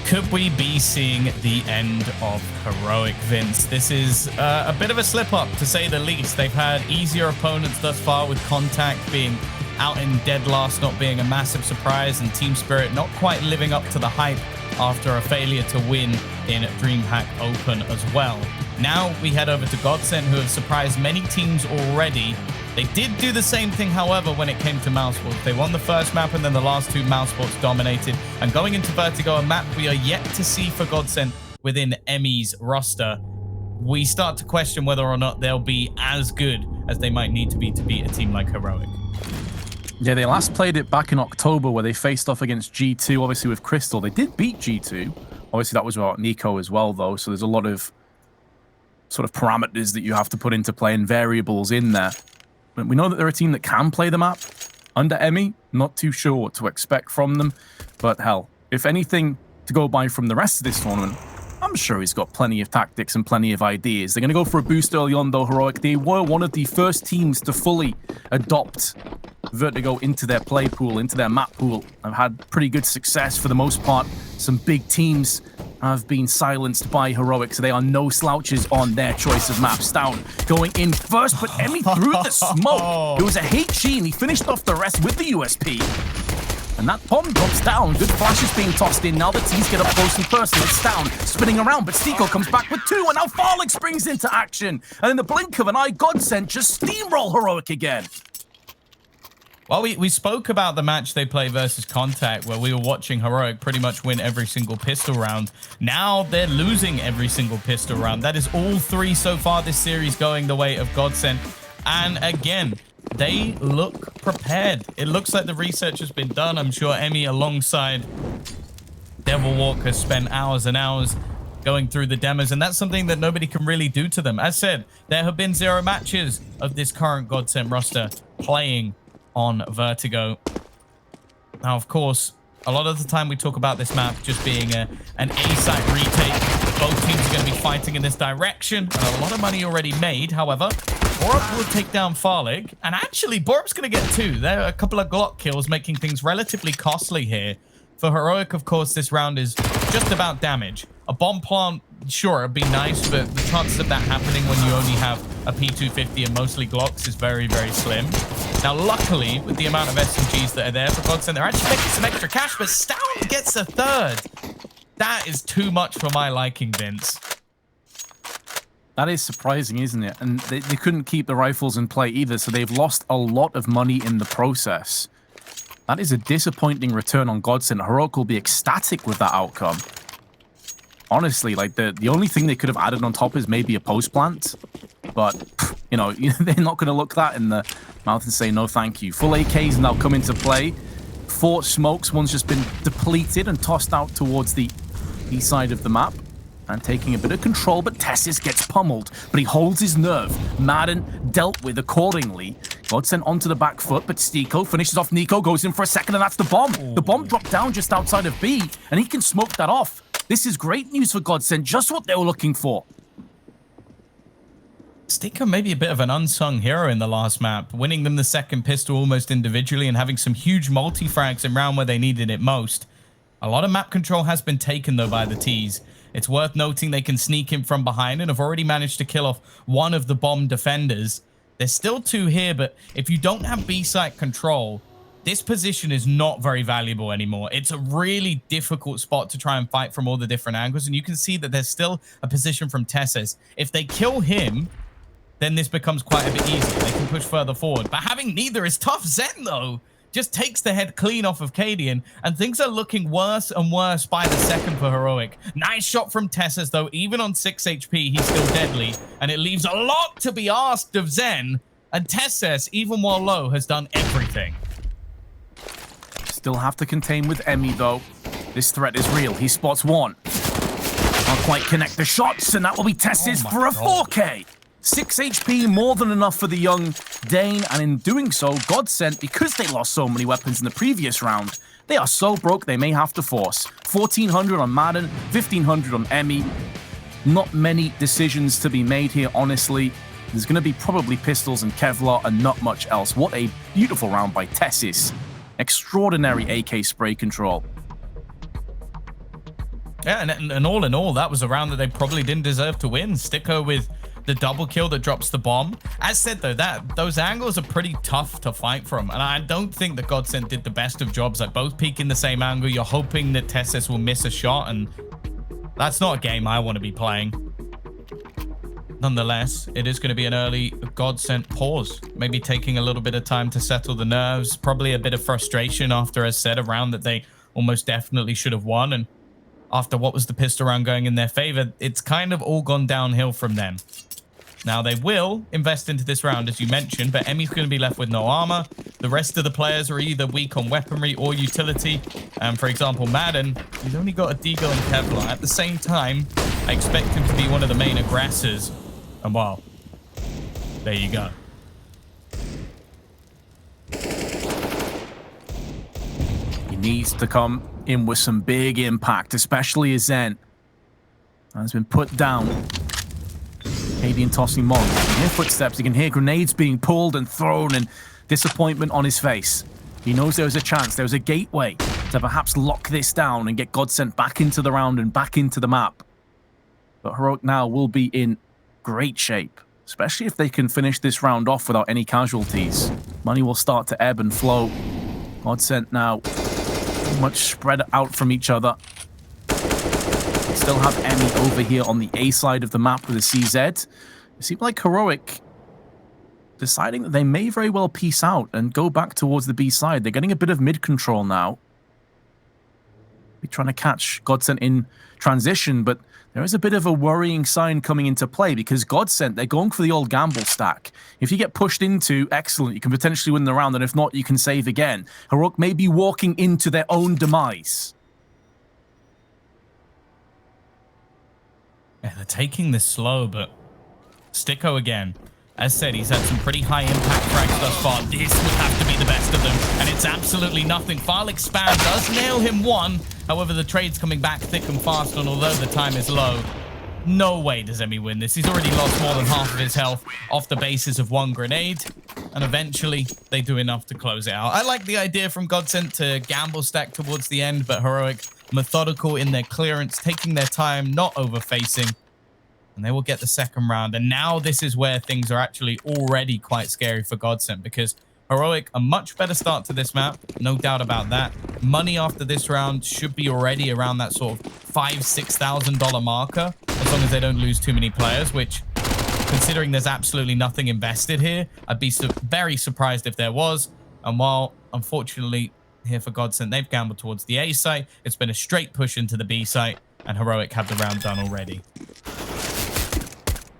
Could we be seeing the end of Heroic, Vince? This is a bit of a slip-up, to say the least. They've had easier opponents thus far, with Contact being out in dead last not being a massive surprise, and Team Spirit not quite living up to the hype after a failure to win in DreamHack Open as well. Now we head over to GODSENT, who have surprised many teams already. They did do the same thing, however, when it came to Mousesports. They won the first map, and then the last two Mousesports dominated. And going into Vertigo, a map we are yet to see for GODSENT within Emmy's roster, we start to question whether or not they'll be as good as they might need to be to beat a team like Heroic. Yeah, they last played it back in October, where they faced off against G2, obviously with Crystal. They did beat G2. Obviously, that was without Nico as well, though. So there's a lot of sort of parameters that you have to put into play and variables in there. But we know that they're a team that can play the map under Emmy. Not too sure what to expect from them. But hell, if anything to go by from the rest of this tournament, I'm sure he's got plenty of tactics and plenty of ideas. They're going to go for a boost early on, though, Heroic. They were one of the first teams to fully adopt Vertigo into their play pool, into their map pool. I've had pretty good success for the most part. Some big teams have been silenced by Heroic, so they are no slouches on their choice of maps. Down, going in first, but Emmy threw the smoke. It was a HG, and he finished off the rest with the USP. And that bomb drops down. Good flashes being tossed in. Now the T's get up close and personal. It's down, spinning around, but Stico comes back with two, and now Farlick springs into action. And in the blink of an eye, GODSENT just steamroll Heroic again. Well, we spoke about the match they play versus Contact, where we were watching Heroic pretty much win every single pistol round. Now they're losing every single pistol round. That is all three so far this series going the way of GODSENT. And again, they look prepared. It looks like the research has been done. I'm sure Emmy, alongside Devil Walk, has spent hours and hours going through the demos, and that's something that nobody can really do to them. As said, there have been 0 matches of this current GODSENT roster playing on Vertigo. Now, of course, a lot of the time we talk about this map just being an A-site retake. Both teams are going to be fighting in this direction, and a lot of money already made. However, Borup will take down Farlig, and actually, Borup's going to get 2. There are a couple of Glock kills, making things relatively costly here. For Heroic, of course, this round is just about damage. A bomb plant, sure, it'd be nice, but the chances of that happening when you only have a P250 and mostly Glocks is very, very slim. Now, luckily, with the amount of SMGs that are there for GODSENT, they're actually making some extra cash, but Stout gets a 3rd. That is too much for my liking, Vince. That is surprising, isn't it? And they couldn't keep the rifles in play either, so they've lost a lot of money in the process. That is a disappointing return on GODSENT. Heroic will be ecstatic with that outcome. Honestly, like, the only thing they could have added on top is maybe a post plant. But, you know, they're not going to look that in the mouth and say no thank you. Full AKs now come into play. 4 smokes, one's just been depleted and tossed out towards the east side of the map. And taking a bit of control, but Tessis gets pummeled. But he holds his nerve. Madden dealt with accordingly. GODSENT onto the back foot, but Stico finishes off Nico, goes in for a second, and that's the bomb. Ooh. The bomb dropped down just outside of B, and he can smoke that off. This is great news for GODSENT, just what they were looking for. Stico may be a bit of an unsung hero in the last map, winning them the second pistol almost individually and having some huge multi-frags in round where they needed it most. A lot of map control has been taken, though, by the T's. It's worth noting they can sneak in from behind and have already managed to kill off one of the bomb defenders. There's still 2 here, but if you don't have B-site control, this position is not very valuable anymore. It's a really difficult spot to try and fight from all the different angles, and you can see that there's still a position from Tessis. If they kill him, then this becomes quite a bit easier. They can push further forward, but having neither is tough. Zen, though, just takes the head clean off of Cadian, and things are looking worse and worse by the second for Heroic. Nice shot from Tessis, though. Even on 6 HP, he's still deadly, and it leaves a lot to be asked of Zen, and Tessis, even while low, has done everything. Still have to contain with Emmy, though. This threat is real. He spots one. Can't quite connect the shots, and that will be Tessis for a 4K. 6 HP, more than enough for the young Dane, and in doing so, GODSENT, because they lost so many weapons in the previous round, they are so broke they may have to force. 1,400 on Madden, 1,500 on Emmy. Not many decisions to be made here, honestly. There's going to be probably pistols and Kevlar and not much else. What a beautiful round by Tessis. Extraordinary AK spray control. Yeah, and all in all, that was a round that they probably didn't deserve to win. Sticko with the double kill that drops the bomb. As said, though, those angles are pretty tough to fight from. And I don't think that GODSENT did the best of jobs. Like, both peek in the same angle. You're hoping that Tessis will miss a shot. And that's not a game I want to be playing. Nonetheless, it is going to be an early GODSENT pause. Maybe taking a little bit of time to settle the nerves. Probably a bit of frustration after, as said, a round that they almost definitely should have won. And after what was the pistol round going in their favor, it's kind of all gone downhill from them. Now, they will invest into this round, as you mentioned, but Emmy's going to be left with no armor. The rest of the players are either weak on weaponry or utility. For example, Madden, he's only got a Deagle and Kevlar. At the same time, I expect him to be one of the main aggressors. And well, there you go. He needs to come in with some big impact, especially as Zen has been put down. Canadian tossing Mon. You can hear footsteps, you can hear grenades being pulled and thrown, and disappointment on his face. He knows there was a chance, there was a gateway to perhaps lock this down and get GODSENT back into the round and back into the map. But Heroic now will be in great shape, especially if they can finish this round off without any casualties. Money will start to ebb and flow. GODSENT now pretty much spread out from each other. Still have Emmy over here on the A side of the map with a CZ. It seems like Heroic deciding that they may very well peace out and go back towards the B side. They're getting a bit of mid control now. They're trying to catch GODSENT in transition, but there is a bit of a worrying sign coming into play because GODSENT, they're going for the old gamble stack. If you get pushed into, excellent, you can potentially win the round, and if not, you can save again. Heroic may be walking into their own demise. Yeah, they're taking this slow, but Sticko again. As said, he's had some pretty high impact frags thus far. This would have to be the best of them, and it's absolutely nothing. File expand does nail him one. However, the trade's coming back thick and fast, and although the time is low, no way does Emmy win this. He's already lost more than half of his health off the basis of one grenade, and eventually they do enough to close it out. I like the idea from GODSENT to gamble stack towards the end, but Heroic methodical in their clearance, taking their time, not overfacing, and they will get the second round. And now this is where things are actually already quite scary for GODSENT, because Heroic, a much better start to this map, no doubt about that. Money after this round should be already around that sort of $5,000–$6,000 marker, as long as they don't lose too many players, which, considering there's absolutely nothing invested here, I'd be very surprised if there was. And while, unfortunately, here for GODSENT, they've gambled towards the A site, it's been a straight push into the B site, and Heroic have the round done already.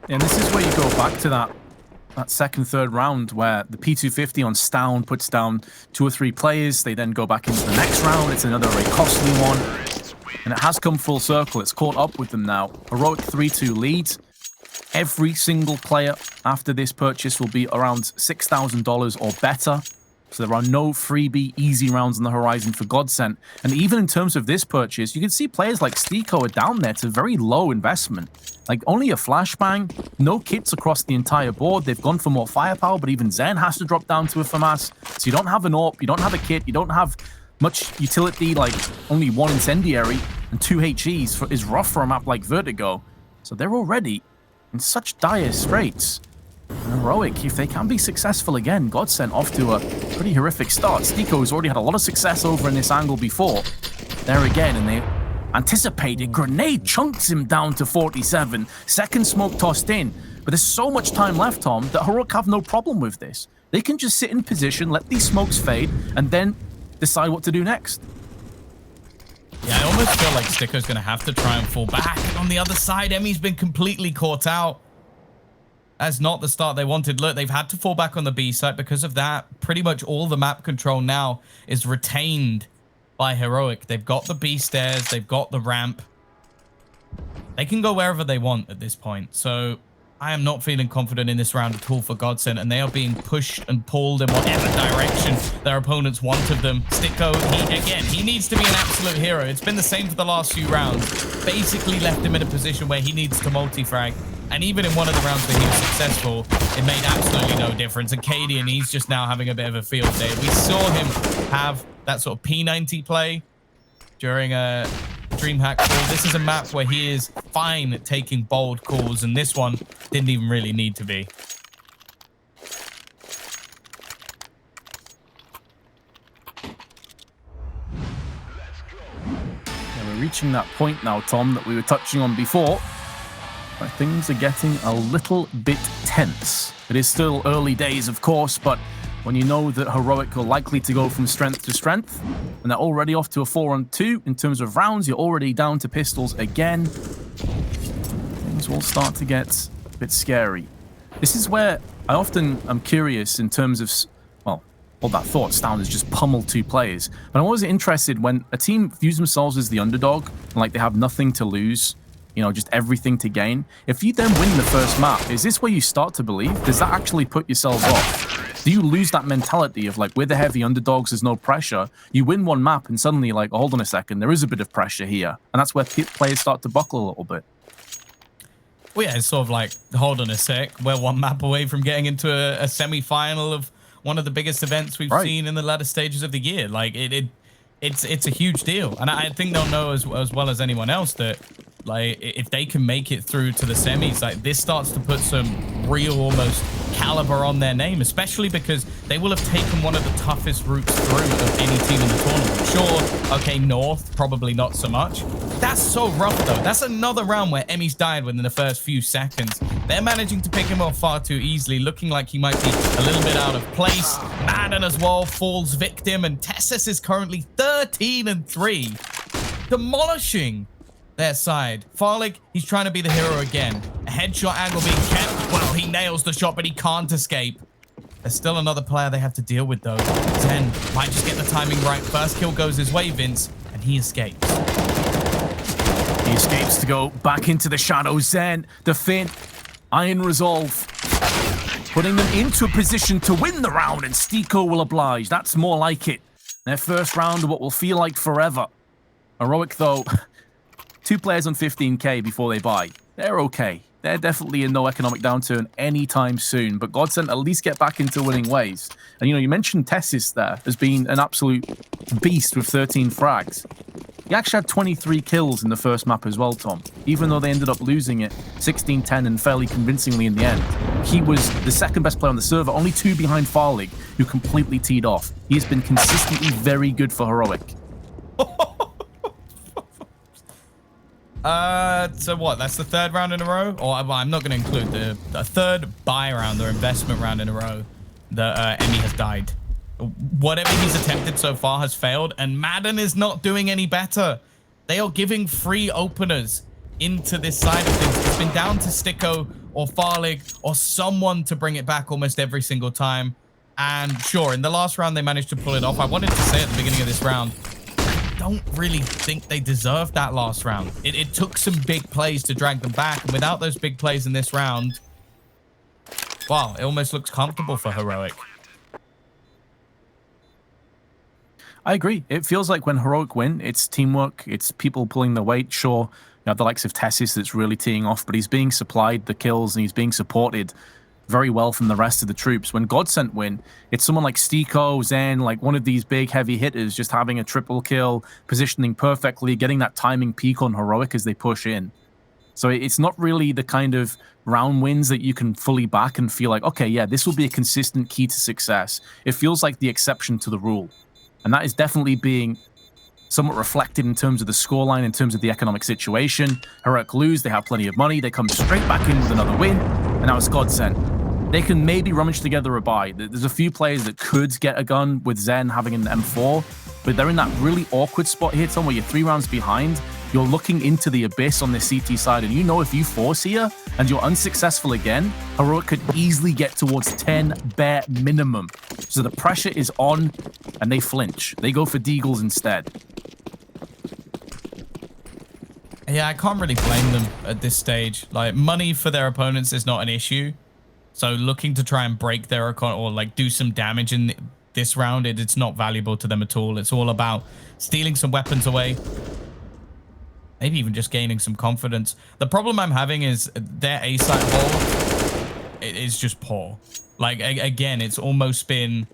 And this is where you go back to that second, third round where the P250 on Stown puts down 2 or 3 players. They then go back into the next round. It's another very costly one. And it has come full circle. It's caught up with them now. Heroic 3-2 lead. Every single player after this purchase will be around $6,000 or better. So there are no freebie easy rounds on the horizon for GODSENT. And even in terms of this purchase, you can see players like Stiko are down there to very low investment. Like only a flashbang, no kits across the entire board. They've gone for more firepower, but even Zen has to drop down to a FAMAS. So you don't have an AWP, you don't have a kit, you don't have much utility, like only 1 incendiary and 2 HEs is rough for a map like Vertigo. So they're already in such dire straits. And Heroic, if they can be successful again, GODSENT off to a pretty horrific start. Stiko's already had a lot of success over in this angle before. There again, and they anticipated. Grenade chunks him down to 47. Second smoke tossed in. But there's so much time left, Tom, that Heroic have no problem with this. They can just sit in position, let these smokes fade, and then decide what to do next. Yeah, I almost feel like Sticko's going to have to try and fall back. And on the other side, Emmy's been completely caught out. That's not the start they wanted. Look, they've had to fall back on the B site because of that. Pretty much all the map control now is retained by Heroic. They've got the B stairs. They've got the ramp. They can go wherever they want at this point. So I am not feeling confident in this round at all for GODSENT, and they are being pushed and pulled in whatever direction their opponents want of them. Sticko, he needs to be an absolute hero. It's been the same for the last few rounds. Basically left him in a position where he needs to multi-frag. And even in one of the rounds where he was successful, it made absolutely no difference. And Cadian, he's just now having a bit of a field day. We saw him have that sort of P90 play during DreamHack call. This is a map where he is fine at taking bold calls, and this one didn't even really need to be. Yeah, we're reaching that point now, Tom, that we were touching on before, where things are getting a little bit tense. It is still early days, of course, but when you know that Heroic are likely to go from strength to strength, and they're already off to a 4-on-2 in terms of rounds, you're already down to pistols again, things will start to get a bit scary. This is where I often am curious in terms of, well, all that thought down is just pummel 2 players. But I'm always interested when a team views themselves as the underdog, and like they have nothing to lose, you know, just everything to gain. If you then win the first map, is this where you start to believe? Does that actually put yourselves off? Do you lose that mentality of like, we're the heavy underdogs, there's no pressure? You win one map and suddenly like, oh, hold on a second, there is a bit of pressure here. And that's where players start to buckle a little bit. Well, yeah, it's sort of like, hold on a sec, we're one map away from getting into a semi-final of one of the biggest events we've seen in the latter stages of the year. Like, it's a huge deal. And I think they'll know as well as anyone else that, like, if they can make it through to the semis, like, this starts to put some real almost caliber on their name, especially because they will have taken one of the toughest routes through of any team in the tournament. Sure, okay, North, probably not so much. That's so rough, though. That's another round where Emmy's died within the first few seconds. They're managing to pick him off far too easily, looking like he might be a little bit out of place. Madden as well falls victim, and Tessus is currently 13-3, demolishing their side. Farlig, he's trying to be the hero again. A headshot angle being kept. Well, he nails the shot, but he can't escape. There's still another player they have to deal with, though. Zen might just get the timing right. First kill goes his way, Vince, and he escapes. He escapes to go back into the shadows. Zen, the Finn, Iron Resolve, putting them into a position to win the round, and Stiko will oblige. That's more like it. Their first round of what will feel like forever. Heroic, though, 2 players on 15k before they buy. They're okay. They're definitely in no economic downturn anytime soon, but GODSENT at least get back into winning ways. And, you know, you mentioned Tessis there as being an absolute beast with 13 frags. He actually had 23 kills in the first map as well, Tom. Even though they ended up losing it 16-10 and fairly convincingly in the end. He was the second best player on the server, only 2 behind Farlig, who completely teed off. He has been consistently very good for Heroic. So what? That's the 3rd round in a row? Or I'm not going to include the 3rd buy round or investment round in a row that Emmy has died. Whatever he's attempted so far has failed, and Madden is not doing any better. They are giving free openers into this side of things. It's been down to Stiko or Farlig or someone to bring it back almost every single time. And sure, in the last round, they managed to pull it off. I wanted to say at the beginning of this round, I don't really think they deserved that last round. It took some big plays to drag them back, and without those big plays in this round, wow, it almost looks comfortable for Heroic. I agree. It feels like when Heroic win, it's teamwork, it's people pulling the weight. Sure, you have the likes of Tessis that's really teeing off, but he's being supplied the kills and he's being supported very well from the rest of the troops. When GODSENT win, it's someone like Stiko, Zen, like one of these big heavy hitters just having a triple kill, positioning perfectly, getting that timing peak on Heroic as they push in. So it's not really the kind of round wins that you can fully back and feel like, okay, yeah, this will be a consistent key to success. It feels like the exception to the rule. And that is definitely being somewhat reflected in terms of the scoreline, in terms of the economic situation. Heroic lose, they have plenty of money, they come straight back in with another win, and now it's GODSENT. They can maybe rummage together a buy. There's a few players that could get a gun with Zen having an M4, but they're in that really awkward spot here, Tom, where you're 3 rounds behind. You're looking into the abyss on the CT side, and you know if you force here and you're unsuccessful again, Heroic could easily get towards 10 bare minimum. So the pressure is on, and they flinch. They go for Deagles instead. Yeah, I can't really blame them at this stage. Like, money for their opponents is not an issue. So looking to try and break their account or like do some damage in this round, it's not valuable to them at all. It's all about stealing some weapons away. Maybe even just gaining some confidence. The problem I'm having is their A-side hold is just poor. Like, again, it's almost been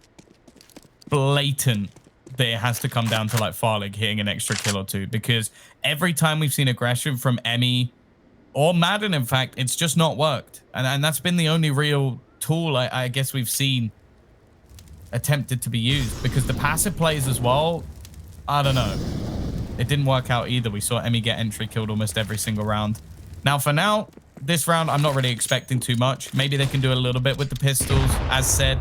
blatant that it has to come down to like Farlig hitting an extra kill or two, because every time we've seen aggression from Emmy or Madden, in fact, it's just not worked. And that's been the only real tool I guess we've seen attempted to be used, because the passive plays as well, I don't know. It didn't work out either. We saw Emmy get entry killed almost every single round. Now, for now, this round, I'm not really expecting too much. Maybe they can do a little bit with the pistols. As said,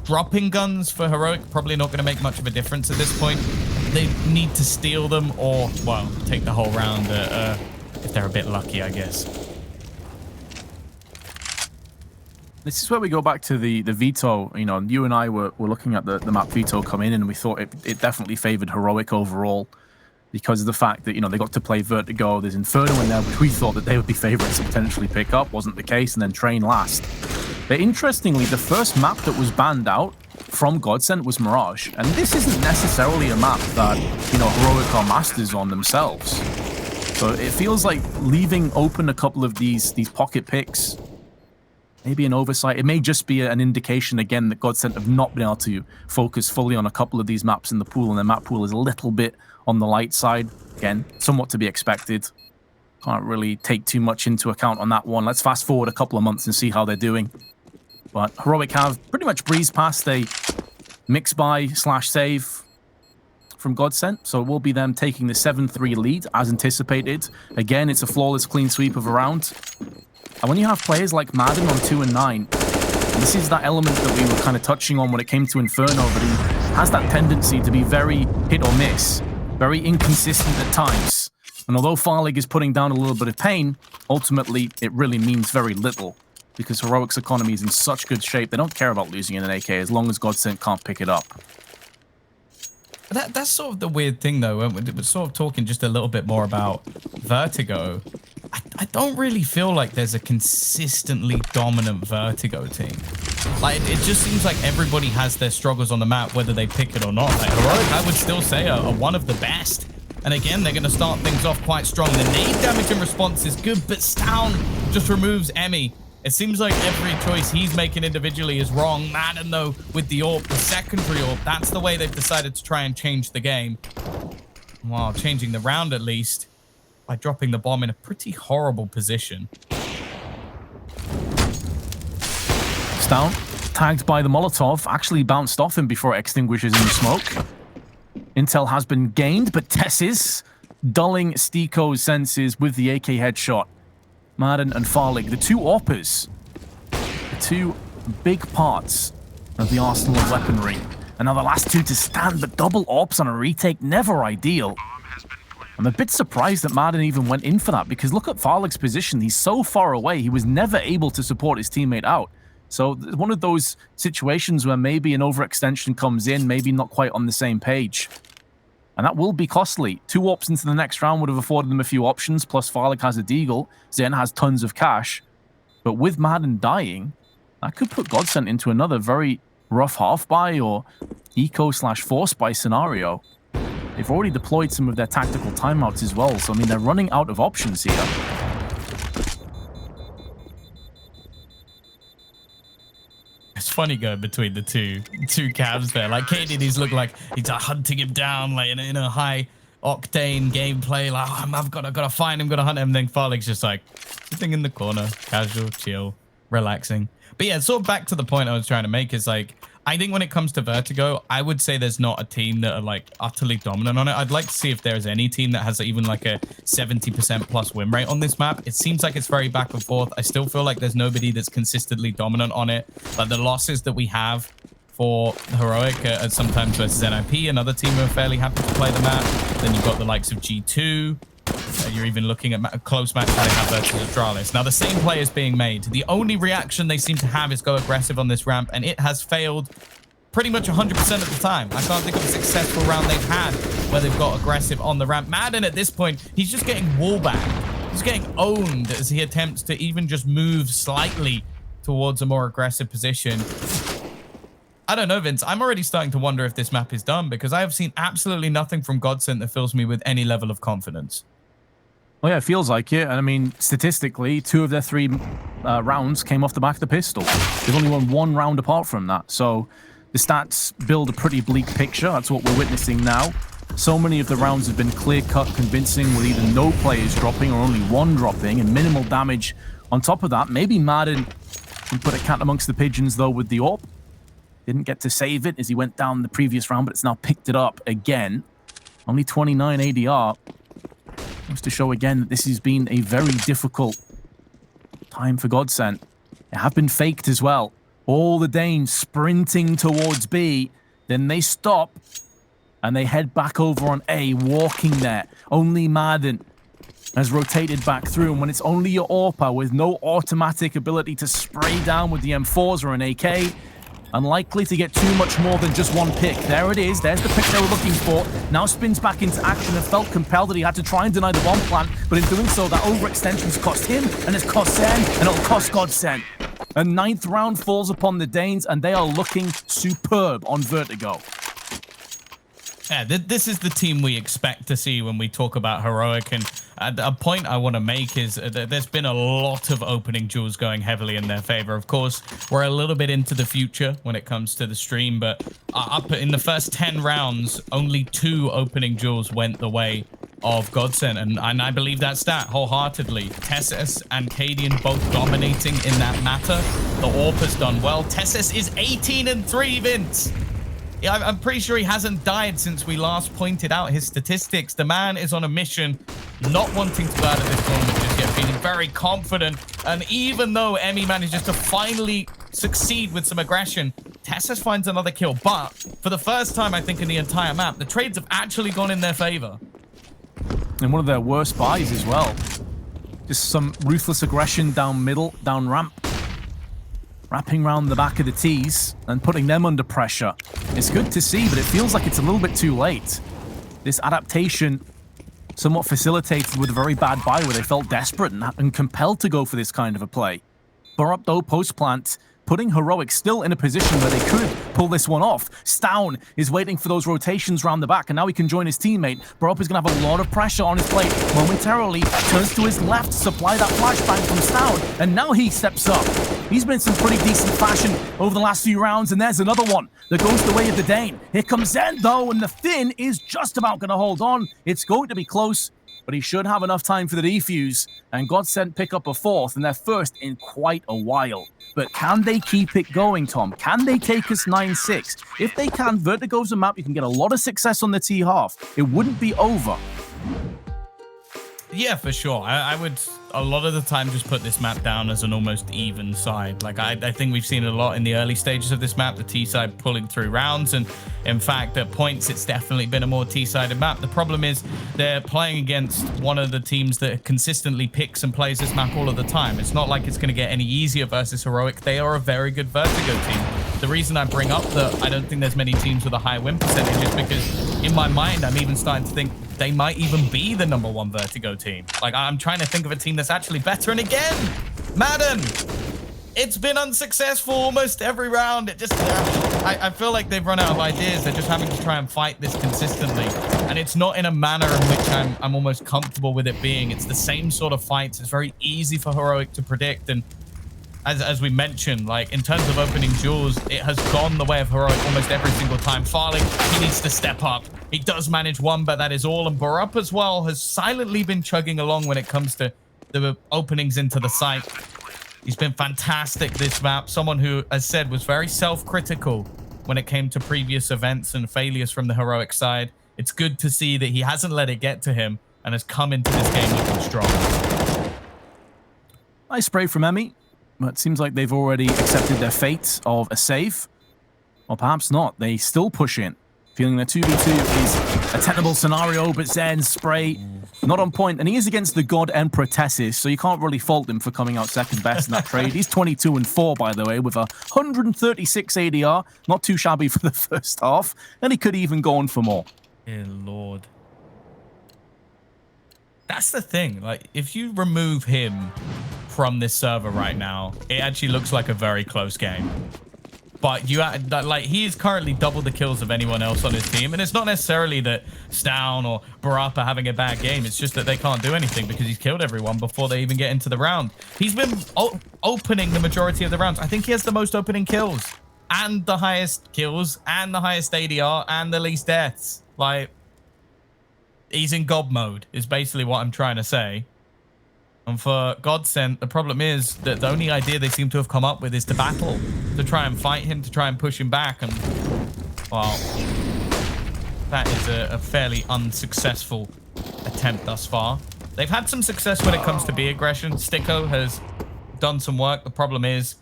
dropping guns for Heroic, probably not going to make much of a difference at this point. They need to steal them or, well, take the whole round if they're a bit lucky, I guess. This is where we go back to the veto. You know, you and I were looking at the map veto come in, and we thought it definitely favored Heroic overall, because of the fact that, you know, they got to play Vertigo. There's Inferno in there, which we thought that they would be favorites to potentially pick up. Wasn't the case, and then Train last. But interestingly, the first map that was banned out from GODSENT was Mirage. And this isn't necessarily a map that, you know, Heroic are masters on themselves. So it feels like leaving open a couple of these pocket picks, maybe an oversight. It may just be an indication, again, that GODSENT have not been able to focus fully on a couple of these maps in the pool, and their map pool is a little bit on the light side. Again, somewhat to be expected. Can't really take too much into account on that one. Let's fast forward a couple of months and see how they're doing. But Heroic have pretty much breezed past a mix buy / save from GODSENT, so it will be them taking the 7-3 lead as anticipated. Again, it's a flawless clean sweep of a round. And when you have players like Madden on 2 and 9, this is that element that we were kind of touching on when it came to Inferno, that he has that tendency to be very hit or miss, very inconsistent at times. And although Farlig is putting down a little bit of pain, ultimately it really means very little, because Heroic's economy is in such good shape. They don't care about losing in an AK as long as GODSENT can't pick it up. That's sort of the weird thing, though. We're sort of talking just a little bit more about Vertigo. I don't really feel like there's a consistently dominant Vertigo team. Like, it just seems like everybody has their struggles on the map, whether they pick it or not. Like, Heroic, I would still say, are one of the best. And again, they're going to start things off quite strong. The nade damage and response is good, but Stown just removes Emmy. It seems like every choice he's making individually is wrong. Madden, though, with the AWP, the secondary AWP, that's the way they've decided to try and change the game. While changing the round, at least, by dropping the bomb in a pretty horrible position. Stown, tagged by the Molotov, actually bounced off him before it extinguishes in the smoke. Intel has been gained, but Tessis dulling Stiko's senses with the AK headshot. Madden and Farlig, the two AWPers, the two big parts of the arsenal of weaponry. And now the last two to stand, but double AWPs on a retake, never ideal. I'm a bit surprised that Madden even went in for that, because look at Farlig's position. He's so far away, he was never able to support his teammate out. So one of those situations where maybe an overextension comes in, maybe not quite on the same page. And that will be costly. 2 AWPs into the next round would have afforded them a few options, plus Farlig has a deagle, Zen has tons of cash. But with Madden dying, that could put GODSENT into another very rough half-buy or eco/force buy scenario. They've already deployed some of their tactical timeouts as well, so I mean, they're running out of options here. It's funny going between the two cabs there. Like, KDD's look like he's hunting him down, like in a high octane gameplay. Like, oh, I've got to find him, got to hunt him. And then Farlig's just like sitting in the corner, casual, chill, relaxing. But yeah, sort of back to the point I was trying to make is like, I think when it comes to Vertigo, I would say there's not a team that are like utterly dominant on it. I'd like to see if there's any team that has even like a 70% plus win rate on this map. It seems like it's very back and forth. I still feel like there's nobody that's consistently dominant on it. Like the losses that we have for Heroic are sometimes versus NIP, another team who are fairly happy to play the map. Then you've got the likes of G2. You're even looking at close matches they have versus Astralis. Now, the same play is being made. The only reaction they seem to have is go aggressive on this ramp, and it has failed pretty much 100% of the time. I can't think of a successful round they've had where they've got aggressive on the ramp. Madden, at this point, he's just getting wallbacked. He's getting owned as he attempts to even just move slightly towards a more aggressive position. I don't know, Vince. I'm already starting to wonder if this map is done, because I have seen absolutely nothing from GODSENT that fills me with any level of confidence. Well, yeah, it feels like it. And I mean, statistically, 2 of their 3 rounds came off the back of the pistol. They've only won 1 round apart from that. So The stats build a pretty bleak picture. That's what we're witnessing now. So many of the rounds have been clear-cut, convincing, with either no players dropping or only one dropping, and minimal damage on top of that. Maybe Madden can put a cat amongst the pigeons, though, with the AWP. Didn't get to save it as he went down the previous round, but it's now picked it up again. Only 29 ADR. Goes to show again that this has been a very difficult time for GODSENT. They have been faked as well. All the Danes sprinting towards B. Then they stop. And they head back over on A, walking there. Only Madden has rotated back through. And when it's only your AWPer with no automatic ability to spray down with the M4s or an AK, unlikely to get too much more than just one pick. There it is. There's the pick they were looking for. Now spins back into action and felt compelled that he had to try and deny the bomb plant. But in doing so, that overextension's cost him, and it's cost Zen, and it'll cost GODSENT. A 9th round falls upon the Danes, and they are looking superb on Vertigo. Yeah, this is the team we expect to see when we talk about Heroic. And a point I want to make is that there's been a lot of opening duels going heavily in their favor. Of course, we're a little bit into the future when it comes to the stream, but up in the first 10 rounds, only 2 opening duels went the way of GODSENT, and I believe that stat wholeheartedly. Tessus and Cadian both dominating in that matter. The AWP has done well. Tessus is 18-3, Vince. Yeah, I'm pretty sure he hasn't died since we last pointed out his statistics. The man is on a mission, not wanting to go out of this tournament just yet, feeling very confident. And even though Emmy manages to finally succeed with some aggression, Tessus finds another kill. But for the first time, I think, in the entire map, the trades have actually gone in their favor. And one of their worst buys as well. Just some ruthless aggression down middle, down ramp. Wrapping around the back of the T's and putting them under pressure. It's good to see, but it feels like it's a little bit too late. This adaptation somewhat facilitated with a very bad buy where they felt desperate and compelled to go for this kind of a play. Burrup, though, post-plant, putting Heroic still in a position where they could pull this one off. Stown is waiting for those rotations around the back, and now he can join his teammate. Burrup is going to have a lot of pressure on his plate. Momentarily, turns to his left to supply that flashbang from Stown, and now he steps up. He's been in some pretty decent fashion over the last few rounds, and there's another one that goes the way of the Dane. Here comes Zen, though, and the Finn is just about going to hold on. It's going to be close, but he should have enough time for the defuse, and GODSENT pick up a 4th, and their first in quite a while. But can they keep it going, Tom? Can they take us 9-6? If they can, Vertigo's a map you can get a lot of success on the T half. It wouldn't be over. Yeah, for sure. I would a lot of the time just put this map down as an almost even side. Like I think we've seen a lot in the early stages of this map, the T side pulling through rounds, and in fact at points it's definitely been a more T-sided map. The problem is they're playing against one of the teams that consistently picks and plays this map all of the time. It's not like it's going to get any easier versus Heroic. They are a very good Vertigo team. The reason I bring up that I don't think there's many teams with a high win percentage is because in my mind I'm even starting to think they might even be the #1 Vertigo team. Like, I'm trying to think of a team that's actually better. And again, Madden, it's been unsuccessful almost every round. It just, I feel like they've run out of ideas. They're just having to try and fight this consistently. And it's not in a manner in which I'm almost comfortable with it being. It's the same sort of fights. It's very easy for Heroic to predict. And as we mentioned, like in terms of opening duels, it has gone the way of Heroic almost every single time. Farley, he needs to step up. He does manage one, but that is all. And Burrup as well has silently been chugging along when it comes to the openings into the site. He's been fantastic this map. Someone who, as said, was very self-critical when it came to previous events and failures from the Heroic side. It's good to see that he hasn't let it get to him and has come into this game looking strong. Nice spray from Emmy. But it seems like they've already accepted their fate of a save. Or perhaps not. They still push in. Feeling that 2v2 is a tenable scenario, but Zen's spray not on point. And he is against the God Emperor Tessus, so you can't really fault him for coming out second best in that trade. He's 22-4, by the way, with 136 ADR. Not too shabby for the first half. And he could even go on for more. Dear Lord. That's the thing. Like, if you remove him from this server right now, it actually looks like a very close game. But like, he is currently double the kills of anyone else on his team, and it's not necessarily that Stown or Burrup are having a bad game. It's just that they can't do anything because he's killed everyone before they even get into the round. He's been opening the majority of the rounds. I think he has the most opening kills and the highest kills and the highest ADR and the least deaths. Like, he's in God mode is basically what I'm trying to say. And for GODSENT, the problem is that the only idea they seem to have come up with is to battle, to try and fight him, to try and push him back. And, well, that is a fairly unsuccessful attempt thus far. They've had some success when it comes to B aggression. Sticko has done some work. The problem is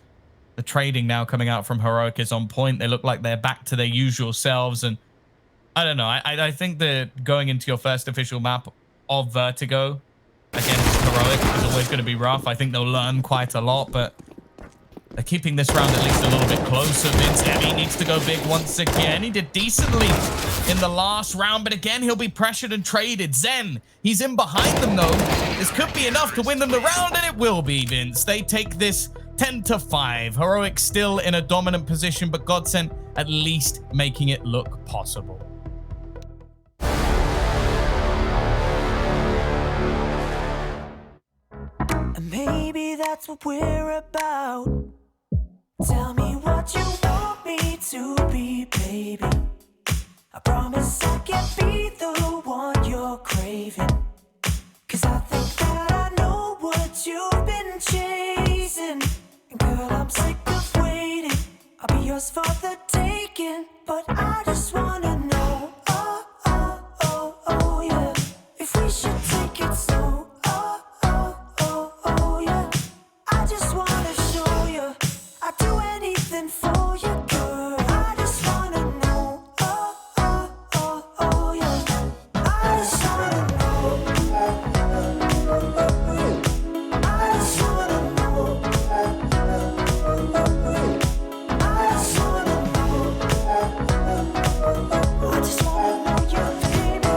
the trading now coming out from Heroic is on point. They look like they're back to their usual selves. And I don't know. I think that going into your first official map of Vertigo against Heroic is always going to be rough. I think they'll learn quite a lot, but they're keeping this round at least a little bit closer. Vince Heavy needs to go big once again. He did decently in the last round, but again, he'll be pressured and traded. Zen, he's in behind them, though. This could be enough to win them the round, and it will be, Vince. They take this 10-5. Heroic still in a dominant position, but GODSENT at least making it look possible. Maybe that's what we're about. Tell me what you want me to be, baby. I promise I can be the one you're craving. 'Cause I think that I know what you've been chasing. And girl, I'm sick of waiting. I'll be yours for the taking. But I just wanna know, oh, oh, oh, oh, yeah, if we should take it slow. For you, girl, I just wanna know. Oh, oh, oh, oh, yeah. I just wanna know. I just wanna know. I just wanna know. I just wanna know you, baby.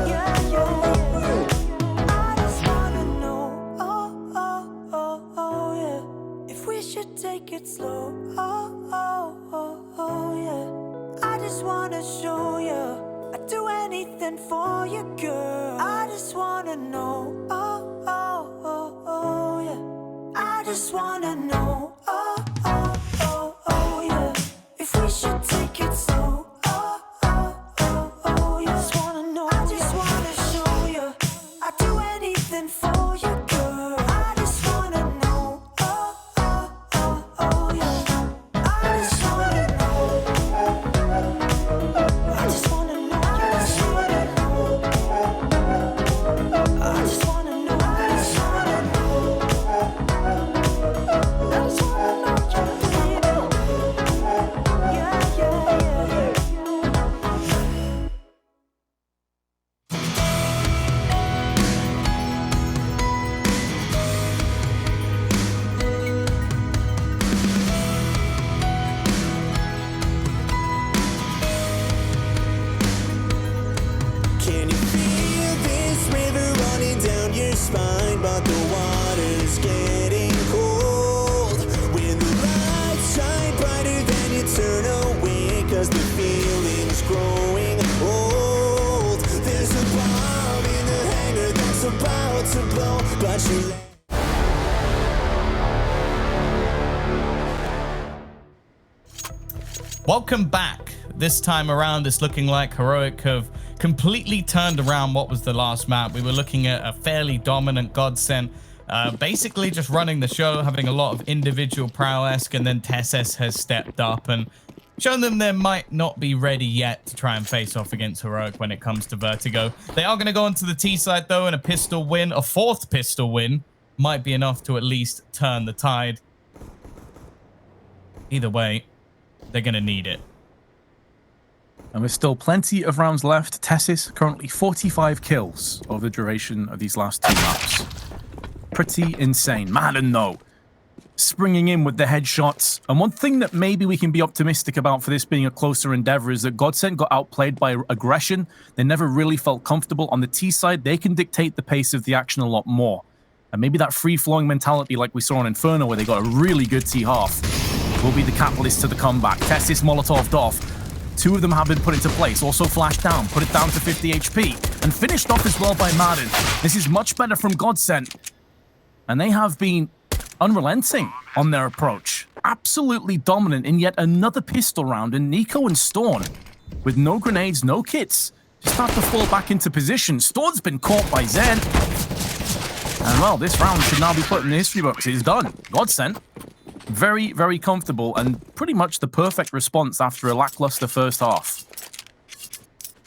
Yeah, yeah, yeah. I just wanna know. Oh, oh, oh, oh, yeah. If we should take it slow, oh, oh, oh, oh, yeah. I just wanna show you I'd do anything for you, girl. I just wanna know, oh, oh, oh, oh, yeah. I just wanna know, oh, oh, oh, oh, yeah. If we should take it slow, oh, oh, oh, oh, yeah. I just wanna know, I just wanna show you I'd do anything for you, girl. I just wanna know, oh, oh, oh, oh, yeah. I just wanna know. I just wanna know. I just wanna know. I just wanna know. I just wanna know. I just wanna know you, baby. Yeah, yeah, yeah. Can you feel this river running down your spine? But the water's getting cold. When the lights shine brighter, then you turn away, 'cause the feeling's growing old. There's a bomb in the hangar that's about to blow, but you Welcome back. This time around, it's looking like Heroic have completely turned around what was the last map. We were looking at a fairly dominant GODSENT, basically just running the show, having a lot of individual prowess, and then Tesses has stepped up and shown them they might not be ready yet to try and face off against Heroic when it comes to Vertigo. They are going to go onto the T side, though, and a pistol win, a fourth pistol win, might be enough to at least turn the tide. Either way, they're going to need it. And with still plenty of rounds left, Tessis currently 45 kills over the duration of these last two maps. Pretty insane. Madden, though, springing in with the headshots. And one thing that maybe we can be optimistic about for this being a closer endeavor is that GODSENT got outplayed by aggression. They never really felt comfortable. On the T side, they can dictate the pace of the action a lot more. And maybe that free-flowing mentality like we saw in Inferno, where they got a really good T-half, will be the catalyst to the comeback. Tessis Molotov'd off. Two of them have been put into place, also flashed down, put it down to 50 HP, and finished off as well by Madden. This is much better from GODSENT, and they have been unrelenting on their approach. absolutely dominant in yet another pistol round, and Nico and Storm, with no grenades, no kits, just start to fall back into position. Storm's been caught by Zen. And well, this round should now be put in the history books. It's done. GODSENT. Very, very comfortable and pretty much the perfect response after a lackluster first half.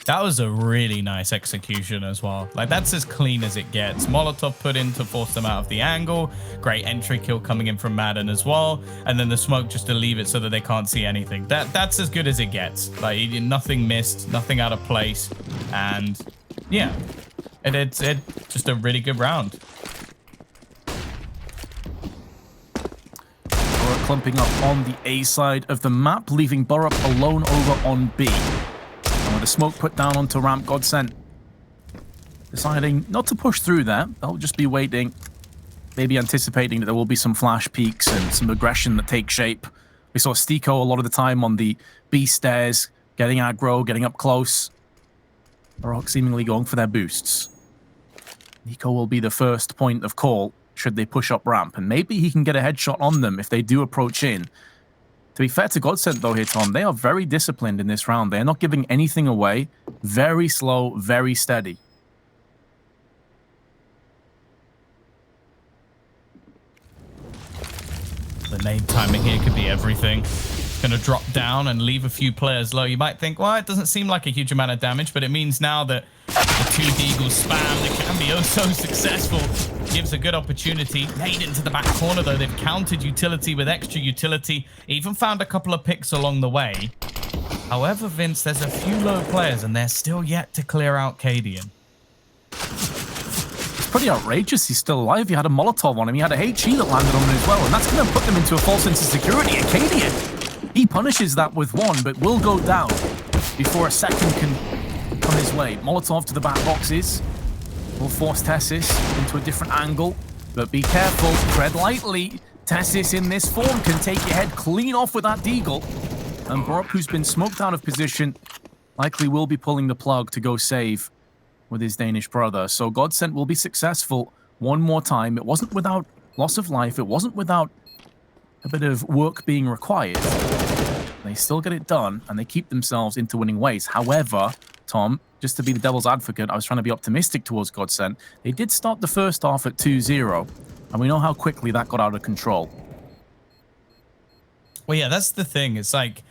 That was a really nice execution as well. Like, that's as clean as it gets. Molotov put in to force them out of the angle. Great entry kill coming in from Madden as well. And then the smoke just to leave it so that they can't see anything. That's as good as it gets. Like, nothing missed, nothing out of place. And yeah, it's just a really good round. Borup clumping up on the A side of the map, leaving Borup alone over on B. And with the smoke put down onto ramp, GODSENT deciding not to push through there. They'll just be waiting, maybe anticipating that there will be some flash peaks and some aggression that take shape. We saw Stiko a lot of the time on the B stairs, getting aggro, getting up close. Baroque seemingly going for their boosts. Nico will be the first point of call should they push up ramp, and maybe he can get a headshot on them if they do approach in. To be fair to GODSENT though here, Tom, they are very disciplined in this round. They're not giving anything away. Very slow, very steady. The nade timing here could be everything. It's going to drop down and leave a few players low. You might think, well, it doesn't seem like a huge amount of damage, but it means now that the two Deagles spam, they can be oh so successful. Gives a good opportunity. Nade into the back corner, though. They've countered utility with extra utility. Even found a couple of picks along the way. However, Vince, there's a few low players, and they're still yet to clear out Cadian. It's pretty outrageous. He's still alive. He had a Molotov on him. He had a HE that landed on him as well, and that's going to put them into a false sense of security. And Cadian, he punishes that with one, but will go down before a second can come his way. Molotov to the back boxes. Will force Tessis into a different angle, but be careful, tread lightly. Tessis in this form can take your head clean off with that Deagle. And Borup, who's been smoked out of position, likely will be pulling the plug to go save with his Danish brother. So GODSENT will be successful one more time. It wasn't without loss of life. It wasn't without a bit of work being required. They still get it done, and they keep themselves into winning ways. However, Tom, just to be the devil's advocate, I was trying to be optimistic towards GODSENT. They did start the first half at 2-0, and we know how quickly that got out of control. Well, yeah, that's the thing. It's like,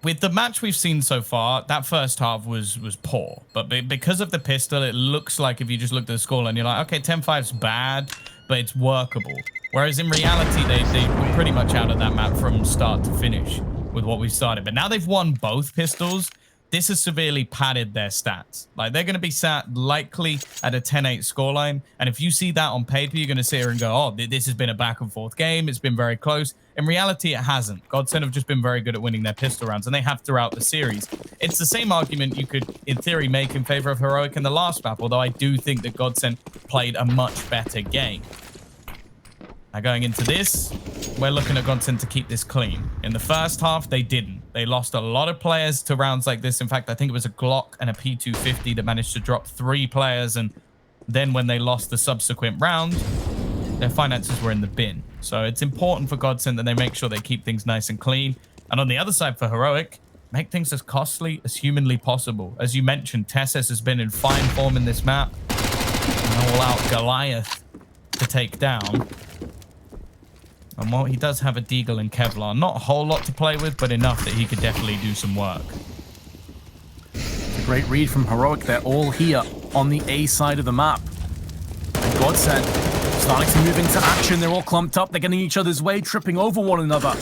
with the match we've seen so far, that first half was poor. But because of the pistol, it looks like if you just look at the scoreline, you're like, okay, 10-5's bad, but it's workable. Whereas in reality, they were pretty much out of that map from start to finish with what we started. But now they've won both pistols. This has severely padded their stats. Like, they're going to be sat likely at a 10-8 scoreline. And if you see that on paper, you're going to sit here and go, oh, this has been a back and forth game. It's been very close. In reality, it hasn't. GODSENT have just been very good at winning their pistol rounds, and they have throughout the series. It's the same argument you could, in theory, make in favor of Heroic in the last map, although I do think that GODSENT played a much better game. Now, going into this, we're looking at GODSENT to keep this clean. In the first half, they didn't. They lost a lot of players to rounds like this. In fact, I think it was a Glock and a P250 that managed to drop 3 players. And then when they lost the subsequent round, their finances were in the bin. So it's important for GODSENT that they make sure they keep things nice and clean. And on the other side for Heroic, make things as costly as humanly possible. As you mentioned, Tessis has been in fine form in this map. An all-out Goliath to take down. And while he does have a Deagle and Kevlar, not a whole lot to play with, but enough that he could definitely do some work. It's a great read from Heroic. They're all here on the A side of the map. And GODSENT starting to move into action. They're all clumped up. They're getting each other's way, tripping over one another.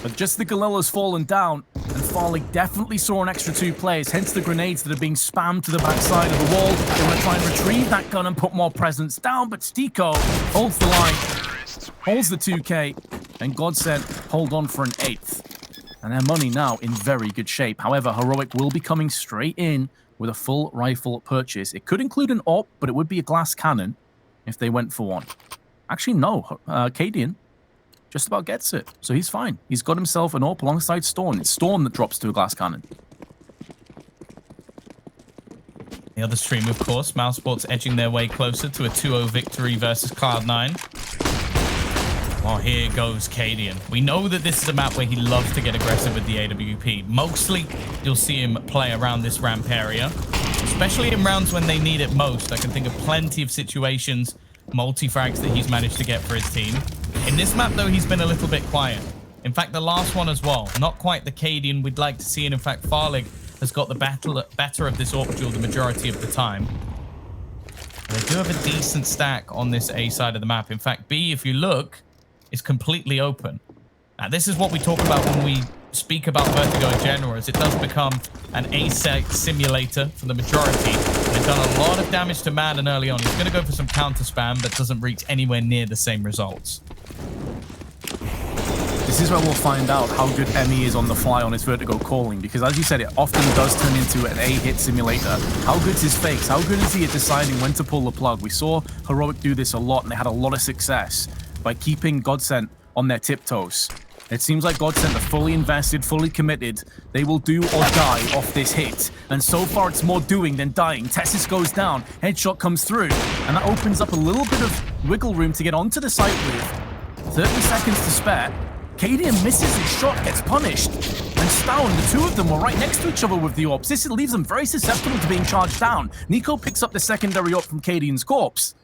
But just the Galillo's fallen down, and Farley definitely saw an extra 2 players, hence the grenades that are being spammed to the backside of the wall. They want to try and retrieve that gun and put more presence down, but Stiko holds the line. Holds the 2K, and GODSENT hold on for an 8th. And their money now in very good shape. However, Heroic will be coming straight in with a full rifle purchase. It could include an AWP, but it would be a glass cannon if they went for one. Actually, no. Cadian just about gets it, so he's fine. He's got himself an AWP alongside Storm. It's Storm that drops to a glass cannon. The other stream, of course, Mousesports edging their way closer to a 2-0 victory versus Cloud9. Oh, here goes Cadian. We know that this is a map where he loves to get aggressive with the AWP. Mostly, you'll see him play around this ramp area, especially in rounds when they need it most. I can think of plenty of situations, multi-frags that he's managed to get for his team. In this map, though, he's been a little bit quiet. In fact, the last one as well. Not quite the Cadian we'd like to see. And in fact, Farlig has got the better of this AWP duel the majority of the time. They do have a decent stack on this A side of the map. In fact, B, if you look, is completely open. Now, this is what we talk about when we speak about Vertigo in general, as it does become an A site simulator for the majority. They've done a lot of damage to Madden early on. He's going to go for some counter spam that doesn't reach anywhere near the same results. This is where we'll find out how good Emmy is on the fly on his Vertigo calling, because as you said, it often does turn into an A-hit simulator. How good's his fakes? How good is he at deciding when to pull the plug? We saw Heroic do this a lot, and they had a lot of success by keeping GODSENT on their tiptoes. It seems like GODSENT are fully invested, fully committed. They will do or die off this hit. And so far, it's more doing than dying. Tessis goes down, headshot comes through, and that opens up a little bit of wiggle room to get onto the site with. 30 seconds to spare. Cadian misses his shot, gets punished. And Stown, the two of them were right next to each other with the AWPs. This leaves them very susceptible to being charged down. Nico picks up the secondary AWP from Cadian's corpse.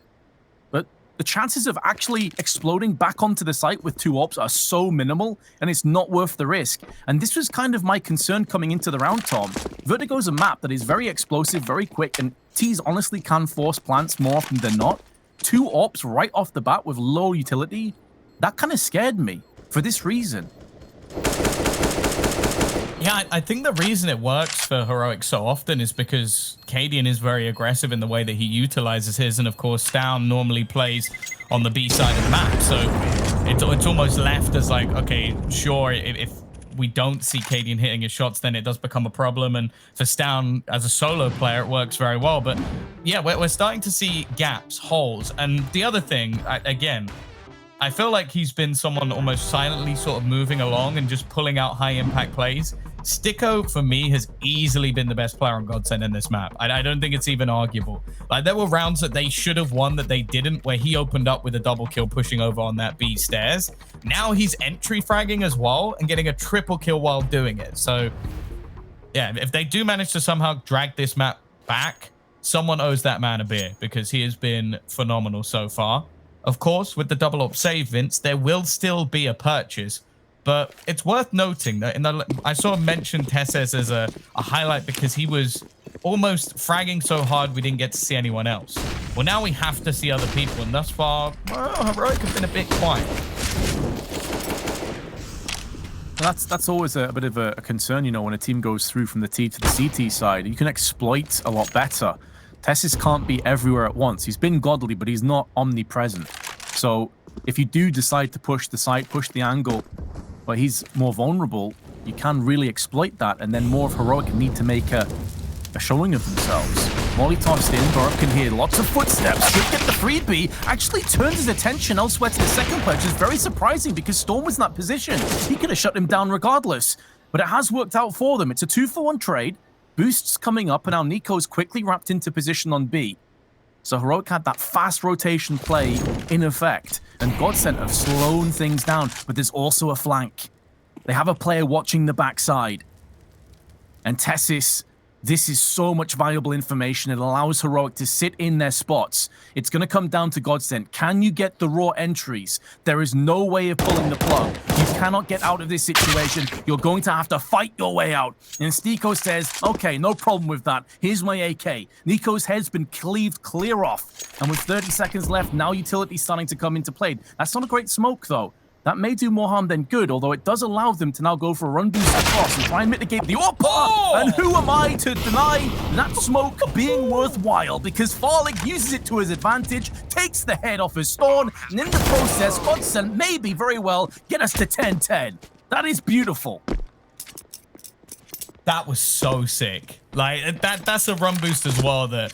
But the chances of actually exploding back onto the site with two AWPs are so minimal, and it's not worth the risk. And this was kind of my concern coming into the round, Tom. Vertigo's a map that is very explosive, very quick, and T's honestly can force plants more often than not. Two AWPs right off the bat with low utility, that kind of scared me. For this reason. Yeah, I think the reason it works for Heroic so often is because Cadian is very aggressive in the way that he utilizes his, and of course Stown normally plays on the B side of the map, so it's almost left as like, okay, sure, if we don't see Cadian hitting his shots, then it does become a problem, and for Stown as a solo player, it works very well. But yeah, we're starting to see gaps, holes, and the other thing, again, I feel like he's been someone almost silently sort of moving along and just pulling out high impact plays. Sticko, for me, has easily been the best player on GODSENT in this map. I don't think it's even arguable. Like, there were rounds that they should have won that they didn't, where he opened up with a double kill pushing over on that B stairs. Now he's entry fragging as well and getting a triple kill while doing it. So, yeah, if they do manage to somehow drag this map back, someone owes that man a beer, because he has been phenomenal so far. Of course, with the double up save, Vince, there will still be a purchase, but it's worth noting that I saw him mention Tesses as a highlight because he was almost fragging so hard we didn't get to see anyone else. Well, now we have to see other people, and thus far, well, Heroic has been a bit quiet. That's always a bit of a concern, you know, when a team goes through from the T to the CT side. You can exploit a lot better. Tessis can't be everywhere at once. He's been godly, but he's not omnipresent. So if you do decide to push the site, push the angle, where he's more vulnerable, you can really exploit that, and then more of Heroic need to make a showing of themselves. Molly tossed in, Baruch can hear lots of footsteps, should get the freebie, actually turns his attention elsewhere to the second purchase. Very surprising, because Storm was in that position. He could have shut him down regardless, but it has worked out for them. It's a 2-for-1 trade. Boosts coming up, and now Nico's quickly wrapped into position on B. So Heroic had that fast rotation play in effect, and GODSENT have slowed things down, but there's also a flank. They have a player watching the backside. And Tessis, this is so much valuable information. It allows Heroic to sit in their spots. It's going to come down to GODSENT. Can you get the raw entries? There is no way of pulling the plug. You cannot get out of this situation. You're going to have to fight your way out. And Stiko says, okay, no problem with that. Here's my AK. Nico's head's been cleaved clear off. And with 30 seconds left, now utility's starting to come into play. That's not a great smoke, though. That may do more harm than good, although it does allow them to now go for a run boost across and try and mitigate the AWP. And who am I to deny that smoke being worthwhile? Because Farlig uses it to his advantage, takes the head off his Storm, and in the process, GODSENT maybe very well get us to 10-10. That is beautiful. That was so sick. Like, that's a run boost as well that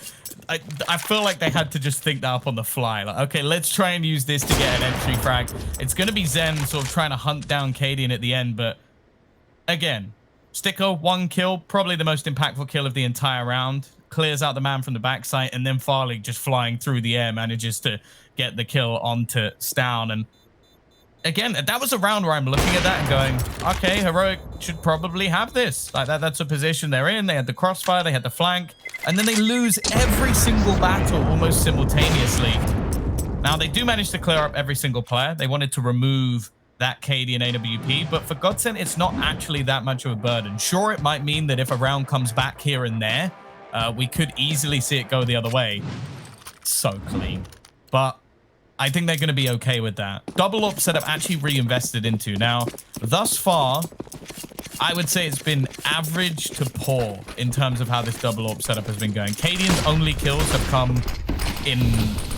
I feel like they had to just think that up on the fly. Like, okay, let's try and use this to get an entry frag. It's going to be Zen sort of trying to hunt down Cadian at the end, but again, Sticker, 1 kill, probably the most impactful kill of the entire round. Clears out the man from the backside, and then Farlig just flying through the air manages to get the kill onto Stown. And again, that was a round where I'm looking at that and going, okay, Heroic should probably have this. Like that's a position they're in. They had the crossfire, they had the flank, and then they lose every single battle almost simultaneously. Now, they do manage to clear up every single player. They wanted to remove that KD and AWP, but for GODSENT, it's not actually that much of a burden. Sure, it might mean that if a round comes back here and there, we could easily see it go the other way. So clean. But I think they're going to be okay with that. Double up setup actually reinvested into. Now, thus far, I would say it's been average to poor in terms of how this double up setup has been going. Cadian's only kills have come in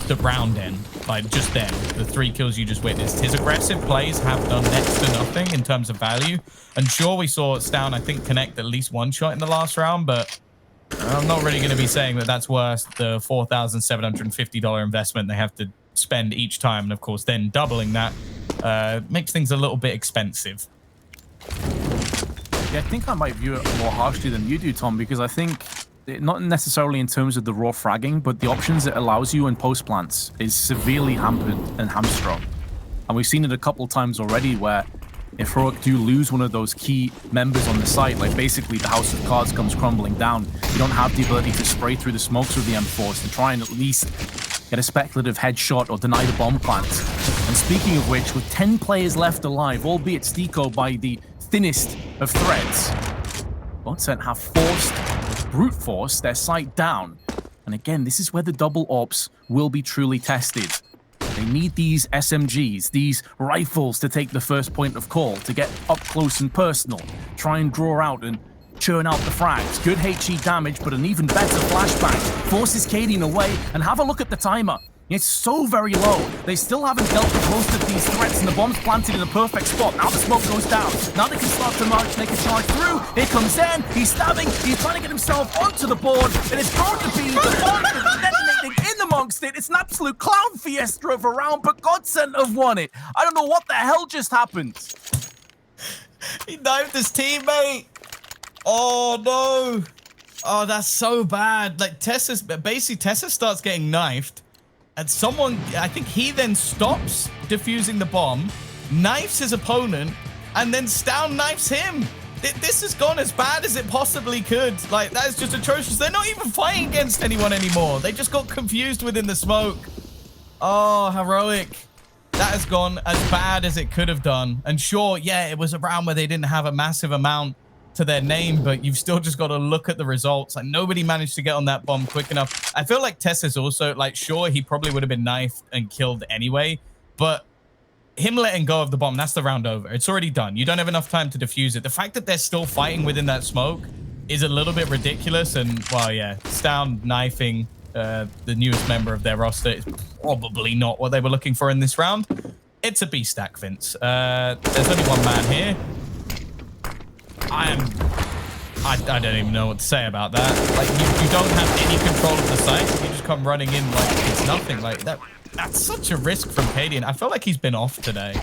the round end, like just then, the 3 kills you just witnessed. His aggressive plays have done next to nothing in terms of value. And sure, we saw Stown, I think, connect at least 1 shot in the last round, but I'm not really going to be saying that that's worth the $4,750 investment they have to spend each time. And of course, then doubling that makes things a little bit expensive. Yeah, I think I might view it more harshly than you do, Tom, because I think not necessarily in terms of the raw fragging, but the options it allows you in post plants is severely hampered and hamstrung. And we've seen it a couple times already where if Heroic do lose one of those key members on the site, like basically the house of cards comes crumbling down, you don't have the ability to spray through the smokes with the M4s and try and at least get a speculative headshot or deny the bomb plant. And speaking of which, with 10 players left alive, albeit Stico by the thinnest of threads, GODSENT have brute force their site down. And again, this is where the double ops will be truly tested. They need these SMGs, these rifles to take the first point of call, to get up close and personal, try and draw out and churn out the frags. Good HE damage, but an even better flashbang. Forces Cadian away, and have a look at the timer. It's so very low. They still haven't dealt with most of these threats, and the bomb's planted in a perfect spot. Now the smoke goes down. Now they can start to march, they can charge through. Here comes Zen. He's stabbing. He's trying to get himself onto the board, and it's going to be the bomb detonating in amongst it. It's an absolute clown fiesta of a round, but GODSENT have won it. I don't know what the hell just happened. He knifed his teammate. Oh, no. Oh, that's so bad. Like, basically, Tessa starts getting knifed. And someone, I think he then stops defusing the bomb, knifes his opponent, and then Stown knifes him. This has gone as bad as it possibly could. Like, that is just atrocious. They're not even fighting against anyone anymore. They just got confused within the smoke. Oh, Heroic. That has gone as bad as it could have done. And sure, yeah, it was a round where they didn't have a massive amount to their name, but you've still just got to look at the results. Like, nobody managed to get on that bomb quick enough. I feel like Tessa's also, like, sure, he probably would have been knifed and killed anyway, but him letting go of the bomb, that's the round over. It's already done. You don't have enough time to defuse it. The fact that they're still fighting within that smoke is a little bit ridiculous, and, well, yeah, Stown knifing the newest member of their roster is probably not what they were looking for in this round. It's a B stack, Vince. There's only one man here. I don't even know what to say about that. Like, you don't have any control of the site. You just come running in like it's nothing. Like, that's such a risk from Cadian. I feel like he's been off today.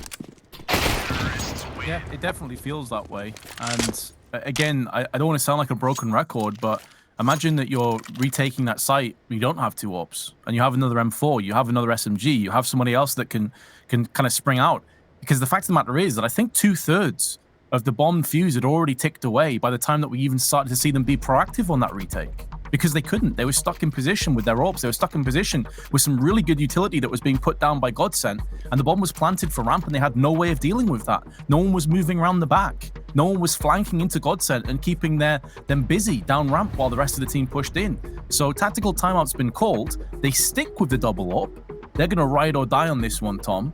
Yeah, it definitely feels that way. And again, I don't want to sound like a broken record, but imagine that you're retaking that site, you don't have 2 ops, and you have another M4, you have another SMG, you have somebody else that can kind of spring out. Because the fact of the matter is that I think 2/3 of the bomb fuse had already ticked away by the time that we even started to see them be proactive on that retake. Because they couldn't. They were stuck in position with their orbs. They were stuck in position with some really good utility that was being put down by GODSENT, and the bomb was planted for ramp, and they had no way of dealing with that. No one was moving around the back. No one was flanking into GODSENT and keeping them busy down ramp while the rest of the team pushed in. So tactical timeout's been called. They stick with the double up. They're going to ride or die on this one, Tom.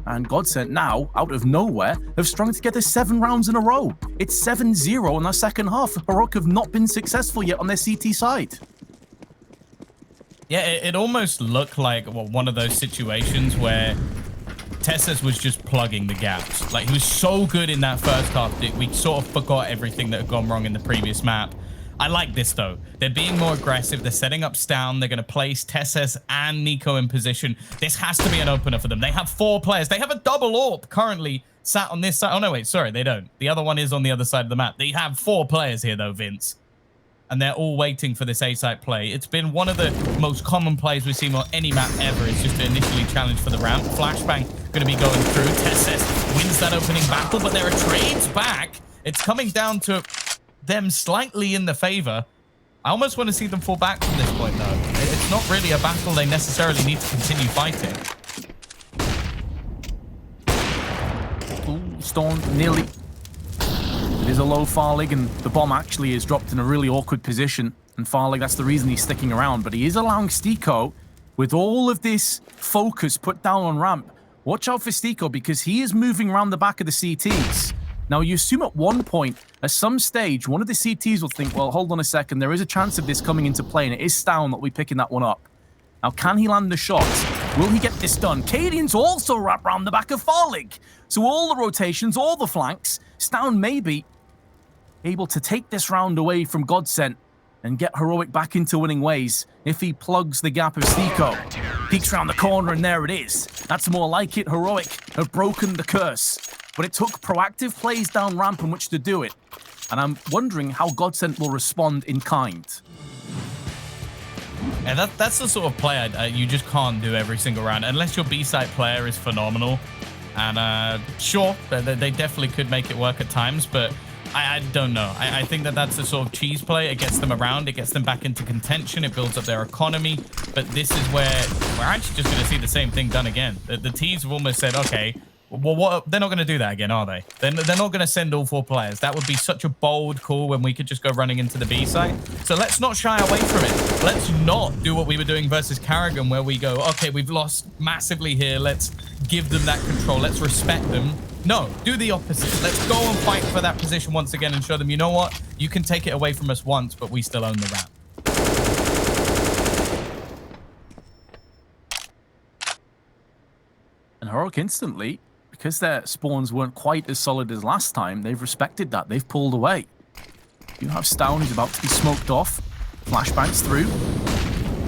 And GODSENT now, out of nowhere, have strung together 7 rounds in a row. It's 7-0 in their second half. Heroic have not been successful yet on their CT side. Yeah, it almost looked like one of those situations where Tessas was just plugging the gaps. Like, he was so good in that first half that we sort of forgot everything that had gone wrong in the previous map. I like this, though. They're being more aggressive. They're setting up Stown. They're going to place Tessas and Nico in position. This has to be an opener for them. They have 4 players. They have a double AWP currently sat on this side. Oh, no, wait. Sorry, they don't. The other one is on the other side of the map. They have 4 players here, though, Vince. and they're all waiting for this A-site play. It's been one of the most common plays we've seen on any map ever. It's just to initially challenge for the ramp. Flashbang going to be going through. Tesses wins that opening battle, but there are trades back. It's coming down to them slightly in the favor. I almost want to see them fall back from this point, though. It's not really a battle they necessarily need to continue fighting. Ooh, Storm nearly. It is a low Farlig, and the bomb actually is dropped in a really awkward position. And Farlig, that's the reason he's sticking around. But he is allowing Stiko, with all of this focus put down on ramp, watch out for Stiko because he is moving around the back of the CTs. Now, you assume at one point, at some stage, one of the CTs will think, well, hold on a second, there is a chance of this coming into play, and it is Stown that will be picking that one up. Now, can he land the shot? Will he get this done? Cadian's also wrapped around the back of Farlig. So all the rotations, all the flanks, Stown may be able to take this round away from GODSENT and get Heroic back into winning ways if he plugs the gap of Stiko. Peeks around the corner, and there it is. That's more like it. Heroic have broken the curse. But it took proactive plays down ramp in which to do it. And I'm wondering how GODSENT will respond in kind. And that's the sort of play you just can't do every single round, unless your B-side player is phenomenal. And sure, they definitely could make it work at times, but I don't know. I think that's the sort of cheese play. It gets them around, it gets them back into contention, it builds up their economy. But this is where we're actually just going to see the same thing done again. The T's have almost said, okay, well, they're not going to do that again, are they? They're not going to send all 4 players. That would be such a bold call when we could just go running into the B site. So let's not shy away from it. Let's not do what we were doing versus Karrigan, where we go, okay, we've lost massively here. Let's give them that control. Let's respect them. No, do the opposite. Let's go and fight for that position once again and show them, you know what? You can take it away from us once, but we still own the ramp. And Heroic instantly, because their spawns weren't quite as solid as last time, they've respected that. They've pulled away. You have Stown, who's about to be smoked off. Flashbangs through.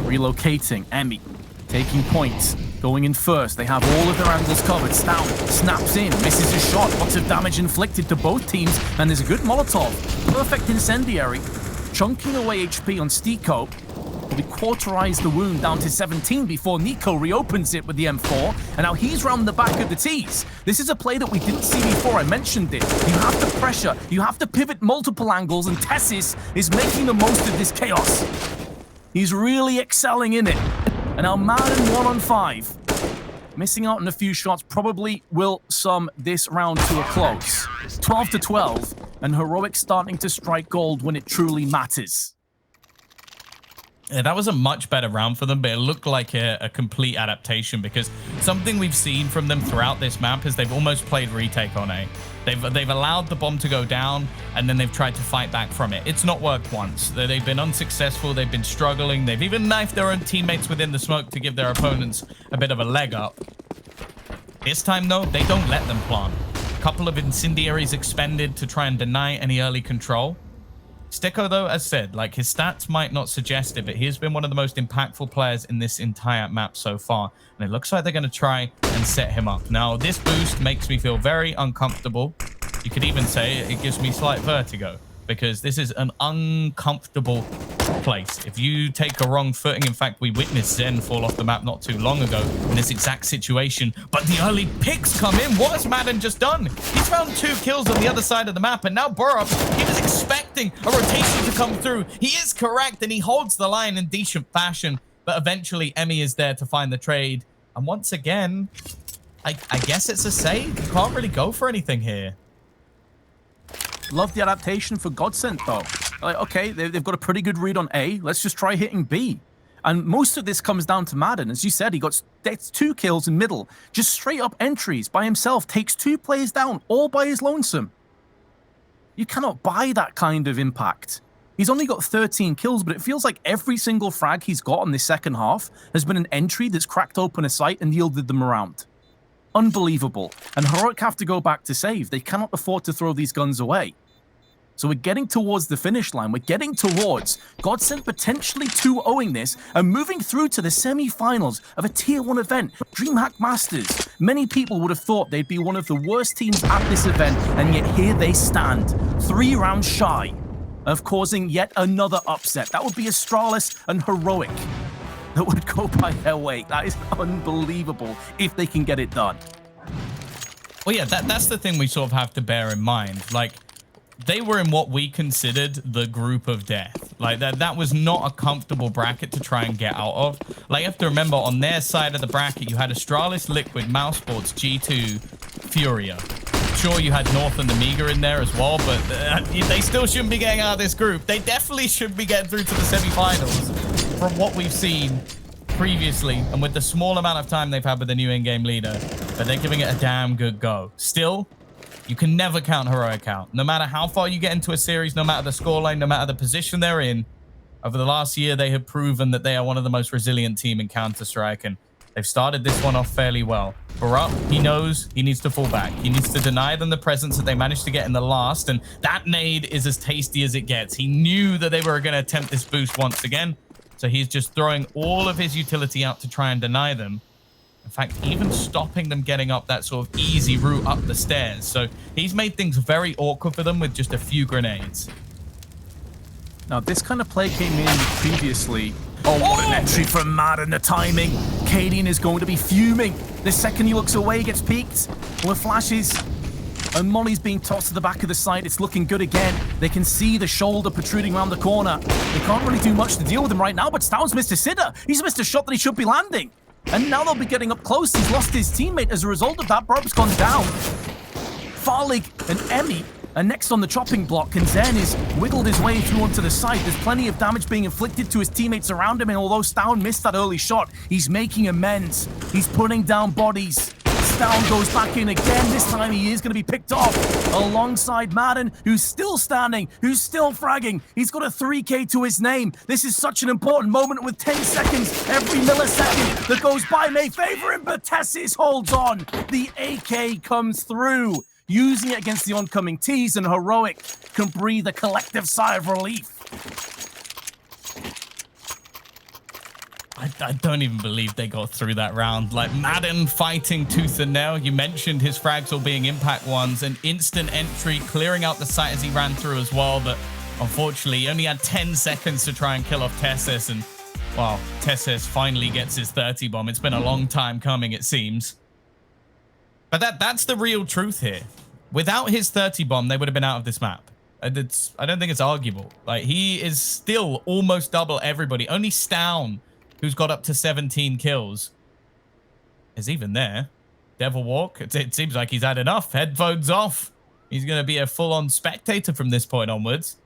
Relocating. Emmy taking points. Going in first. They have all of their angles covered. Stown snaps in. Misses a shot. Lots of damage inflicted to both teams. And there's a good Molotov. Perfect incendiary. Chunking away HP on Stiko. We quarterize the wound down to 17 before Nico reopens it with the M4, and now he's round the back of the T's. This is a play that we didn't see before. I mentioned it. You have to pressure, you have to pivot multiple angles, and Tessis is making the most of this chaos. He's really excelling in it. And now Madden 1 on 5. Missing out on a few shots probably will sum this round to a close. 12-12, and Heroic starting to strike gold when it truly matters. Yeah, that was a much better round for them, but it looked like a complete adaptation, because something we've seen from them throughout this map is they've almost played retake on A. They've allowed the bomb to go down, and then they've tried to fight back from it. It's not worked once. They've been unsuccessful. They've been struggling. They've even knifed their own teammates within the smoke to give their opponents a bit of a leg up. This time, though, they don't let them plant. A couple of incendiaries expended to try and deny any early control. Stiko, though, as said, like, his stats might not suggest it, but he has been one of the most impactful players in this entire map so far. And it looks like they're going to try and set him up. Now, this boost makes me feel very uncomfortable. You could even say it gives me slight vertigo, because this is an uncomfortable place. If you take a wrong footing, in fact, we witnessed Zen fall off the map not too long ago in this exact situation, but the early picks come in. What has Madden just done? He's found 2 kills on the other side of the map, and now Burrup, he was expecting a rotation to come through. He is correct, and he holds the line in decent fashion, but eventually Emmy is there to find the trade. And once again, I guess it's a save. You can't really go for anything here. Love the adaptation for GODSENT, though. Like, okay, they've got a pretty good read on A. Let's just try hitting B. And most of this comes down to Madden. As you said, he got 2 kills in middle. Just straight up entries by himself. Takes 2 players down, all by his lonesome. You cannot buy that kind of impact. He's only got 13 kills, but it feels like every single frag he's got on this second half has been an entry that's cracked open a site and yielded them around. Unbelievable. And Heroic have to go back to save. They cannot afford to throw these guns away. So we're getting towards the finish line. We're getting towards GODSENT potentially 2-0ing this and moving through to the semi-finals of a Tier 1 event, DreamHack Masters. Many people would have thought they'd be one of the worst teams at this event, and yet here they stand, 3 rounds shy. of causing yet another upset. That would be Astralis and Heroic that would go by their way. That is unbelievable if they can get it done. Well, yeah, that's the thing we sort of have to bear in mind. Like, they were in what we considered the group of death. Like, that was not a comfortable bracket to try and get out of. Like, you have to remember, on their side of the bracket, you had Astralis, Liquid, Mousesports, G2, Furia. Sure, you had North and Amiga in there as well, but they still shouldn't be getting out of this group. They definitely should be getting through to the semifinals from what we've seen previously and with the small amount of time they've had with the new in-game leader. But they're giving it a damn good go. Still, you can never count Heroic out. No matter how far you get into a series, no matter the scoreline, no matter the position they're in, over the last year, they have proven that they are one of the most resilient team in Counter-Strike, and they've started this one off fairly well. Barup, he knows he needs to fall back. He needs to deny them the presence that they managed to get in the last, and that nade is as tasty as it gets. He knew that they were going to attempt this boost once again, so he's just throwing all of his utility out to try and deny them. In fact, even stopping them getting up that sort of easy route up the stairs. So he's made things very awkward for them with just a few grenades. Now, this kind of play came in previously. Oh, what an entry from Madden, the timing. Cadian is going to be fuming. The second he looks away, he gets peeked with flashes. And Molly's being tossed to the back of the site. It's looking good again. They can see the shoulder protruding around the corner. They can't really do much to deal with him right now, but Stound's missed a sitter. He's missed a shot that he should be landing. And now they'll be getting up close. He's lost his teammate as a result of that. Brob's gone down. Farlig and Emmy are next on the chopping block, and Zen is wiggled his way through onto the side. There's plenty of damage being inflicted to his teammates around him, and although Stound missed that early shot, he's making amends. He's putting down bodies. Stound goes back in again. This time he is going to be picked off alongside Madden, who's still standing, who's still fragging. He's got a 3K to his name. This is such an important moment with 10 seconds. Every millisecond that goes by may favor him, but Tessis holds on. The AK comes through. Using it against the oncoming T's, and Heroic can breathe a collective sigh of relief. I don't even believe they got through that round. Like, Madden fighting tooth and nail. You mentioned his frags all being impact ones, an instant entry, clearing out the site as he ran through as well. But unfortunately, he only had 10 seconds to try and kill off Tessis. And, well, Tessis finally gets his 30 bomb. It's been a long time coming, it seems. But that's the real truth here. Without his 30 bomb, they would have been out of this map. I don't think it's arguable. Like, he is still almost double everybody. Only Stown, who's got up to 17 kills, is even there. Devil Walk, it seems like he's had enough. Headphones off. He's going to be a full-on spectator from this point onwards.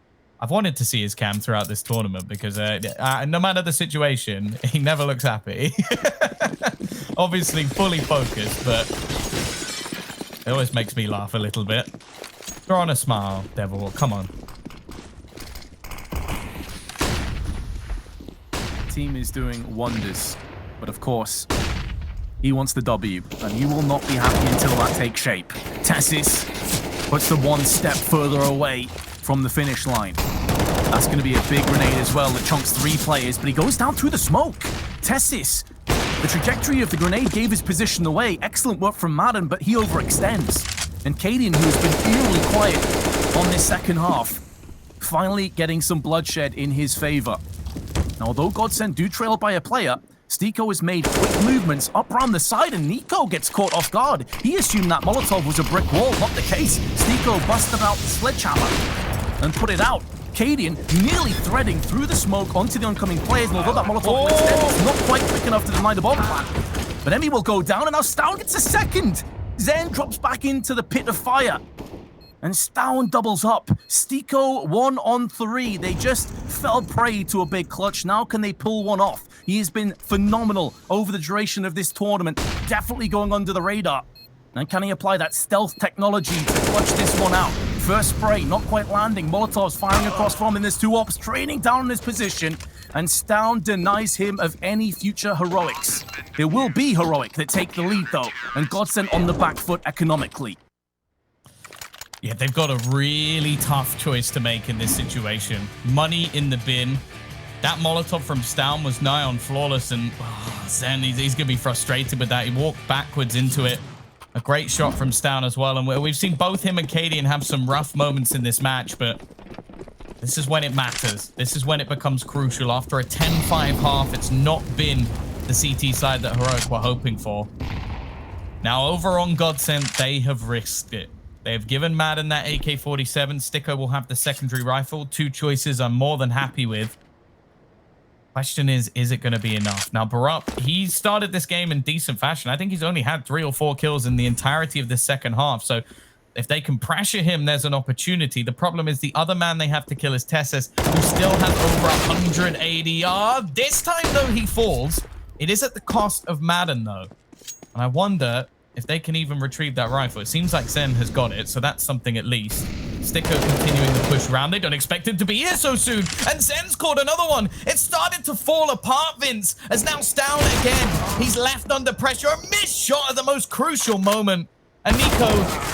I've wanted to see his cam throughout this tournament because no matter the situation, he never looks happy. Obviously fully focused, but it always makes me laugh a little bit. Throw on a smile, Devil. Come on. Team is doing wonders, but of course, he wants the W, and he will not be happy until that takes shape. Tessis puts the one step further away from the finish line. That's going to be a big grenade as well that chunks 3 players, but he goes down through the smoke. Tessis, the trajectory of the grenade gave his position away. Excellent work from Madden, but he overextends. And Cadian, who has been eerily quiet on this second half, finally getting some bloodshed in his favor. Now, although GODSENT do trail by a player, Stiko has made quick movements up around the side, and Nico gets caught off guard. He assumed that Molotov was a brick wall, not the case. Stiko busted out the sledgehammer and put it out. Cadian nearly threading through the smoke onto the oncoming players, and although that Molotov it's not quite quick enough to deny the bomb plant. But Emmy will go down, and now Stound gets a second. Zen drops back into the pit of fire. And Stound doubles up. Stiko 1 on 3. They just fell prey to a big clutch. Now can they pull one off? He has been phenomenal over the duration of this tournament. Definitely going under the radar. And can he apply that stealth technology to clutch this one out? First spray, not quite landing. Molotov's firing across from him. There's 2 ops training down in his position. And Stound denies him of any future heroics. It will be Heroic that take the lead, though. And GODSENT on the back foot economically. Yeah, they've got a really tough choice to make in this situation. Money in the bin. That Molotov from Stound was nigh on flawless, and Zen, he's going to be frustrated with that. He walked backwards into it. A great shot from Stound as well, and we've seen both him and Cadian have some rough moments in this match, but This is when it matters. This is when it becomes crucial. After a 10-5 half, it's not been the CT side that Heroic were hoping for. Now, over on GODSENT, they have risked it. They have given Madden that AK-47. Sticko will have the secondary rifle. 2 choices I'm more than happy with. Question is it going to be enough? Now, Barup, he started this game in decent fashion. I think he's only had 3 or 4 kills in the entirety of the second half. So if they can pressure him, there's an opportunity. The problem is the other man they have to kill is Tessus, who still has over 180 ADR. This time, though, he falls. It is at the cost of Madden, though. And I wonder if they can even retrieve that rifle. It seems like Zen has got it, so that's something at least. Sticko continuing the push around. They don't expect him to be here so soon. And Zen's caught another one. It started to fall apart, Vince, as now Stown again. He's left under pressure. A missed shot at the most crucial moment. And Nico,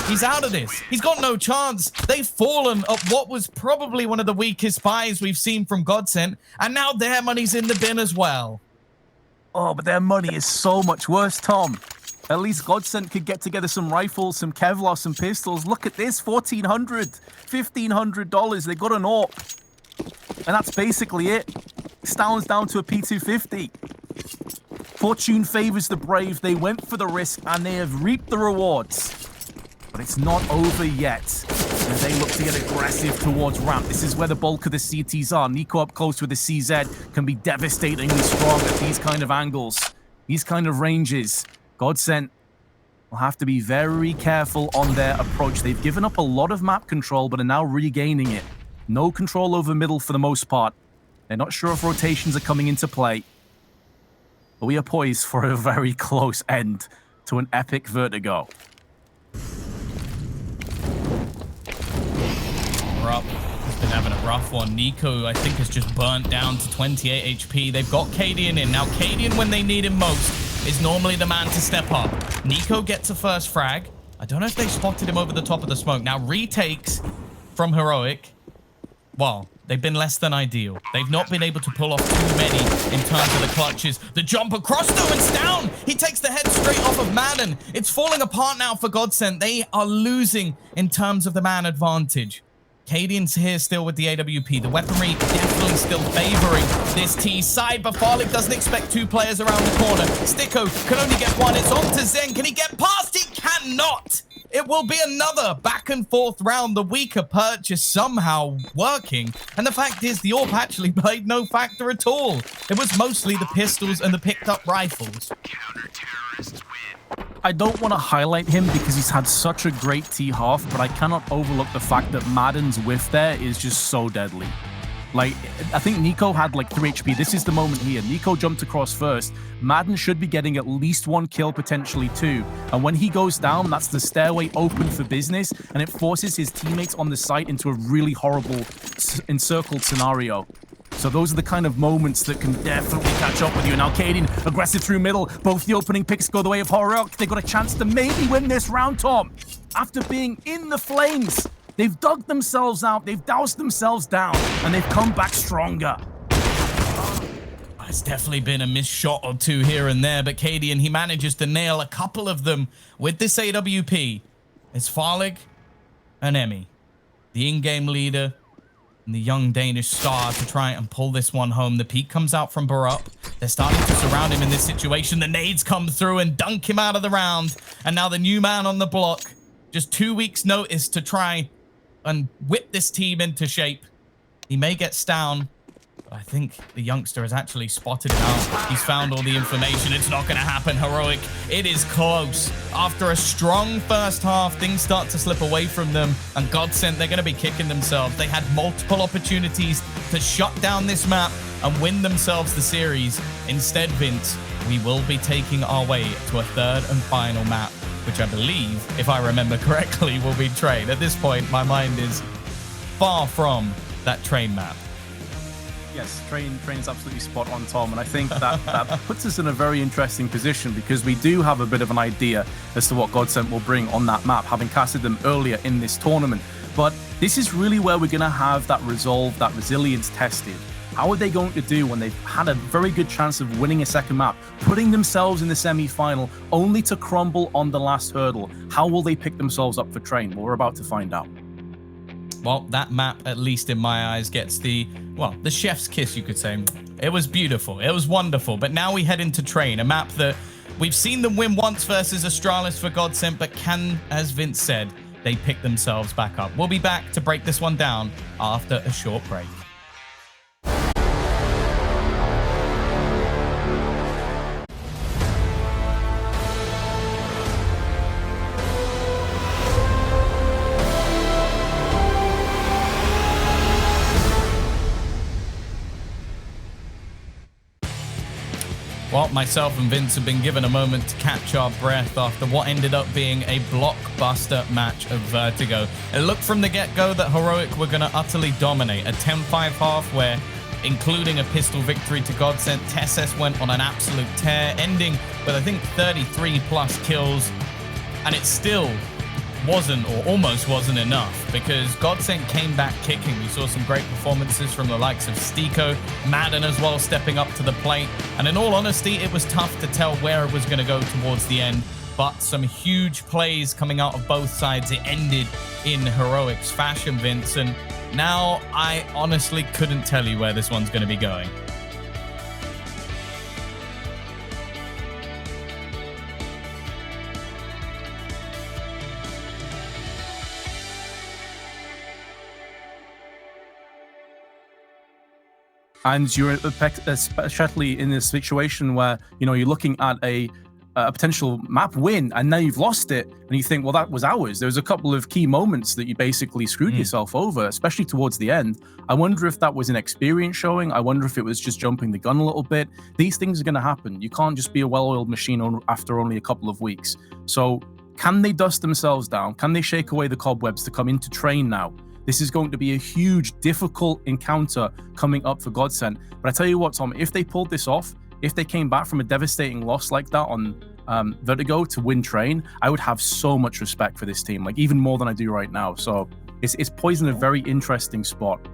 he's out of this. He's got no chance. They've fallen at what was probably one of the weakest buys we've seen from GODSENT. And now their money's in the bin as well. Oh, but their money is so much worse, Tom. At least GODSENT could get together some rifles, some Kevlar, some pistols. Look at this, $1,400, $1,500. They got an AWP. And that's basically it. Stown's down to a P250. Fortune favors the brave. They went for the risk, and they have reaped the rewards. But it's not over yet. And they look to get aggressive towards ramp. This is where the bulk of the CTs are. Nico up close with the CZ can be devastatingly strong at these kind of angles, these kind of ranges. GODSENT will have to be very careful on their approach. They've given up a lot of map control, but are now regaining it. No control over middle for the most part. They're not sure if rotations are coming into play. But we are poised for a very close end to an epic Vertigo. We're up. He's been having a rough one. Nico, I think, has just burnt down to 28 HP. They've got Cadian in. Now, Cadian, when they need him most, is normally the man to step up. Nico gets a first frag. I don't know if they spotted him over the top of the smoke. Now, retakes from Heroic. Well, they've been less than ideal. They've not been able to pull off too many in terms of the clutches. The jump across, though, and it's down. He takes the head straight off of Madden. It's falling apart now for GODSENT. They are losing in terms of the man advantage. Cadian's here still with the AWP. The weaponry definitely still favoring this T side, but Farlick doesn't expect 2 players around the corner. Sticko can only get 1. It's on to Zen. Can he get past? He cannot. It will be another back and forth round. The weaker purchase somehow working. And the fact is, the AWP actually played no factor at all. It was mostly the pistols and the picked up rifles. I don't want to highlight him because he's had such a great T-half, but I cannot overlook the fact that Madden's whiff there is just so deadly. Like, I think Nico had like 3 HP. This is the moment here. Nico jumped across first. Madden should be getting at least 1 kill, potentially 2. And when he goes down, that's the stairway open for business, and it forces his teammates on the site into a really horrible encircled scenario. So those are the kind of moments that can definitely catch up with you. Now, Cadian, aggressive through middle. Both the opening picks go the way of Heroic. They got a chance to maybe win this round, Tom. After being in the flames, they've dug themselves out, they've doused themselves down, and they've come back stronger. It's definitely been a missed shot or 2 here and there, but Cadian, he manages to nail a couple of them with this AWP. It's Farlig and Emmy, the in-game leader, and the young Danish star to try and pull this one home. The peak comes out from Barup. They're starting to surround him in this situation. The nades come through and dunk him out of the round. And now the new man on the block. Just 2 weeks notice to try and whip this team into shape. He may get down. I think the youngster has actually spotted him out. He's found all the information. It's not going to happen, Heroic. It is close. After a strong first half, things start to slip away from them. And GODSENT, they're going to be kicking themselves. They had multiple opportunities to shut down this map and win themselves the series. Instead, Vince, we will be taking our way to a 3rd and final map, which I believe, if I remember correctly, will be Train. At this point, my mind is far from that Train map. Yes, Train is absolutely spot on, Tom, and I think that puts us in a very interesting position because we do have a bit of an idea as to what GODSENT will bring on that map, having casted them earlier in this tournament. But this is really where we're going to have that resolve, that resilience tested. How are they going to do when they've had a very good chance of winning a second map, putting themselves in the semi-final, only to crumble on the last hurdle? How will they pick themselves up for Train? Well, we're about to find out. well, that map, at least in my eyes, gets the chef's kiss, you could say. It was beautiful. It was wonderful. But now we head into Train, a map that we've seen them win once versus Astralis for GODSENT, but can, as Vince said, they pick themselves back up. We'll be back to break this one down after a short break. Well, myself and Vince have been given a moment to catch our breath after what ended up being a blockbuster match of Vertigo. It looked from the get-go that Heroic were going to utterly dominate. A 10-5 half where, including a pistol victory to GODSENT, TSS went on an absolute tear, ending with, I think, 33-plus kills. And it still wasn't, or almost wasn't, enough, because GODSENT came back kicking. We saw some great performances from the likes of Stiko, Madden as well, stepping up to the plate. And in all honesty, it was tough to tell where it was going to go towards the end, but some huge plays coming out of both sides. It ended in Heroic's fashion, Vince, and now I honestly couldn't tell you where this one's going to be going. And you're especially in this situation where, you know, you're looking at a potential map win, and now you've lost it, and you think, well, that was ours. There was a couple of key moments that you basically screwed yourself over, especially towards the end. I wonder if that was an experience showing. I wonder if it was just jumping the gun a little bit. These things are going to happen. You can't just be a well-oiled machine after only a couple of weeks. So can they dust themselves down? Can they shake away the cobwebs to come into Train now? This is going to be a huge, difficult encounter coming up for GODSENT. But I tell you what, Tom, if they pulled this off, if they came back from a devastating loss like that on Vertigo to win Train, I would have so much respect for this team, like even more than I do right now. So it's poised in a very interesting spot.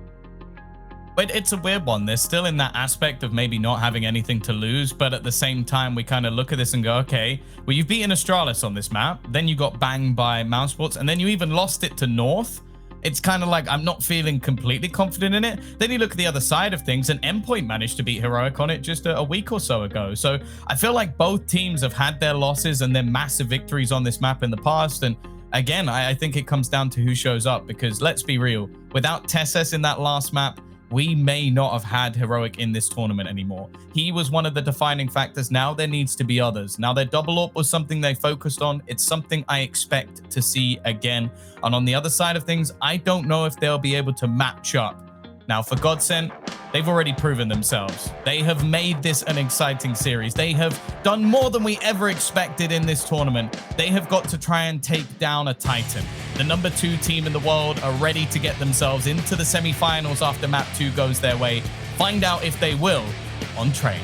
But it's a weird one. They're still in that aspect of maybe not having anything to lose, but at the same time, we kind of look at this and go, okay, well, you've beaten Astralis on this map, then you got banged by Mousesports, and then you even lost it to North. It's kind of like I'm not feeling completely confident in it. Then you look at the other side of things, and Endpoint managed to beat Heroic on it just a week or so ago. So I feel like both teams have had their losses and their massive victories on this map in the past. And again, I think it comes down to who shows up, because let's be real, without TSS in that last map, we may not have had Heroic in this tournament anymore. He was one of the defining factors. Now there needs to be others. Now their double up was something they focused on. It's something I expect to see again. And on the other side of things, I don't know if they'll be able to match up. Now for GODSENT, they've already proven themselves. They have made this an exciting series. They have done more than we ever expected in this tournament. They have got to try and take down a Titan. The number 2 team in the world are ready to get themselves into the semifinals after map 2 goes their way. Find out if they will on Train.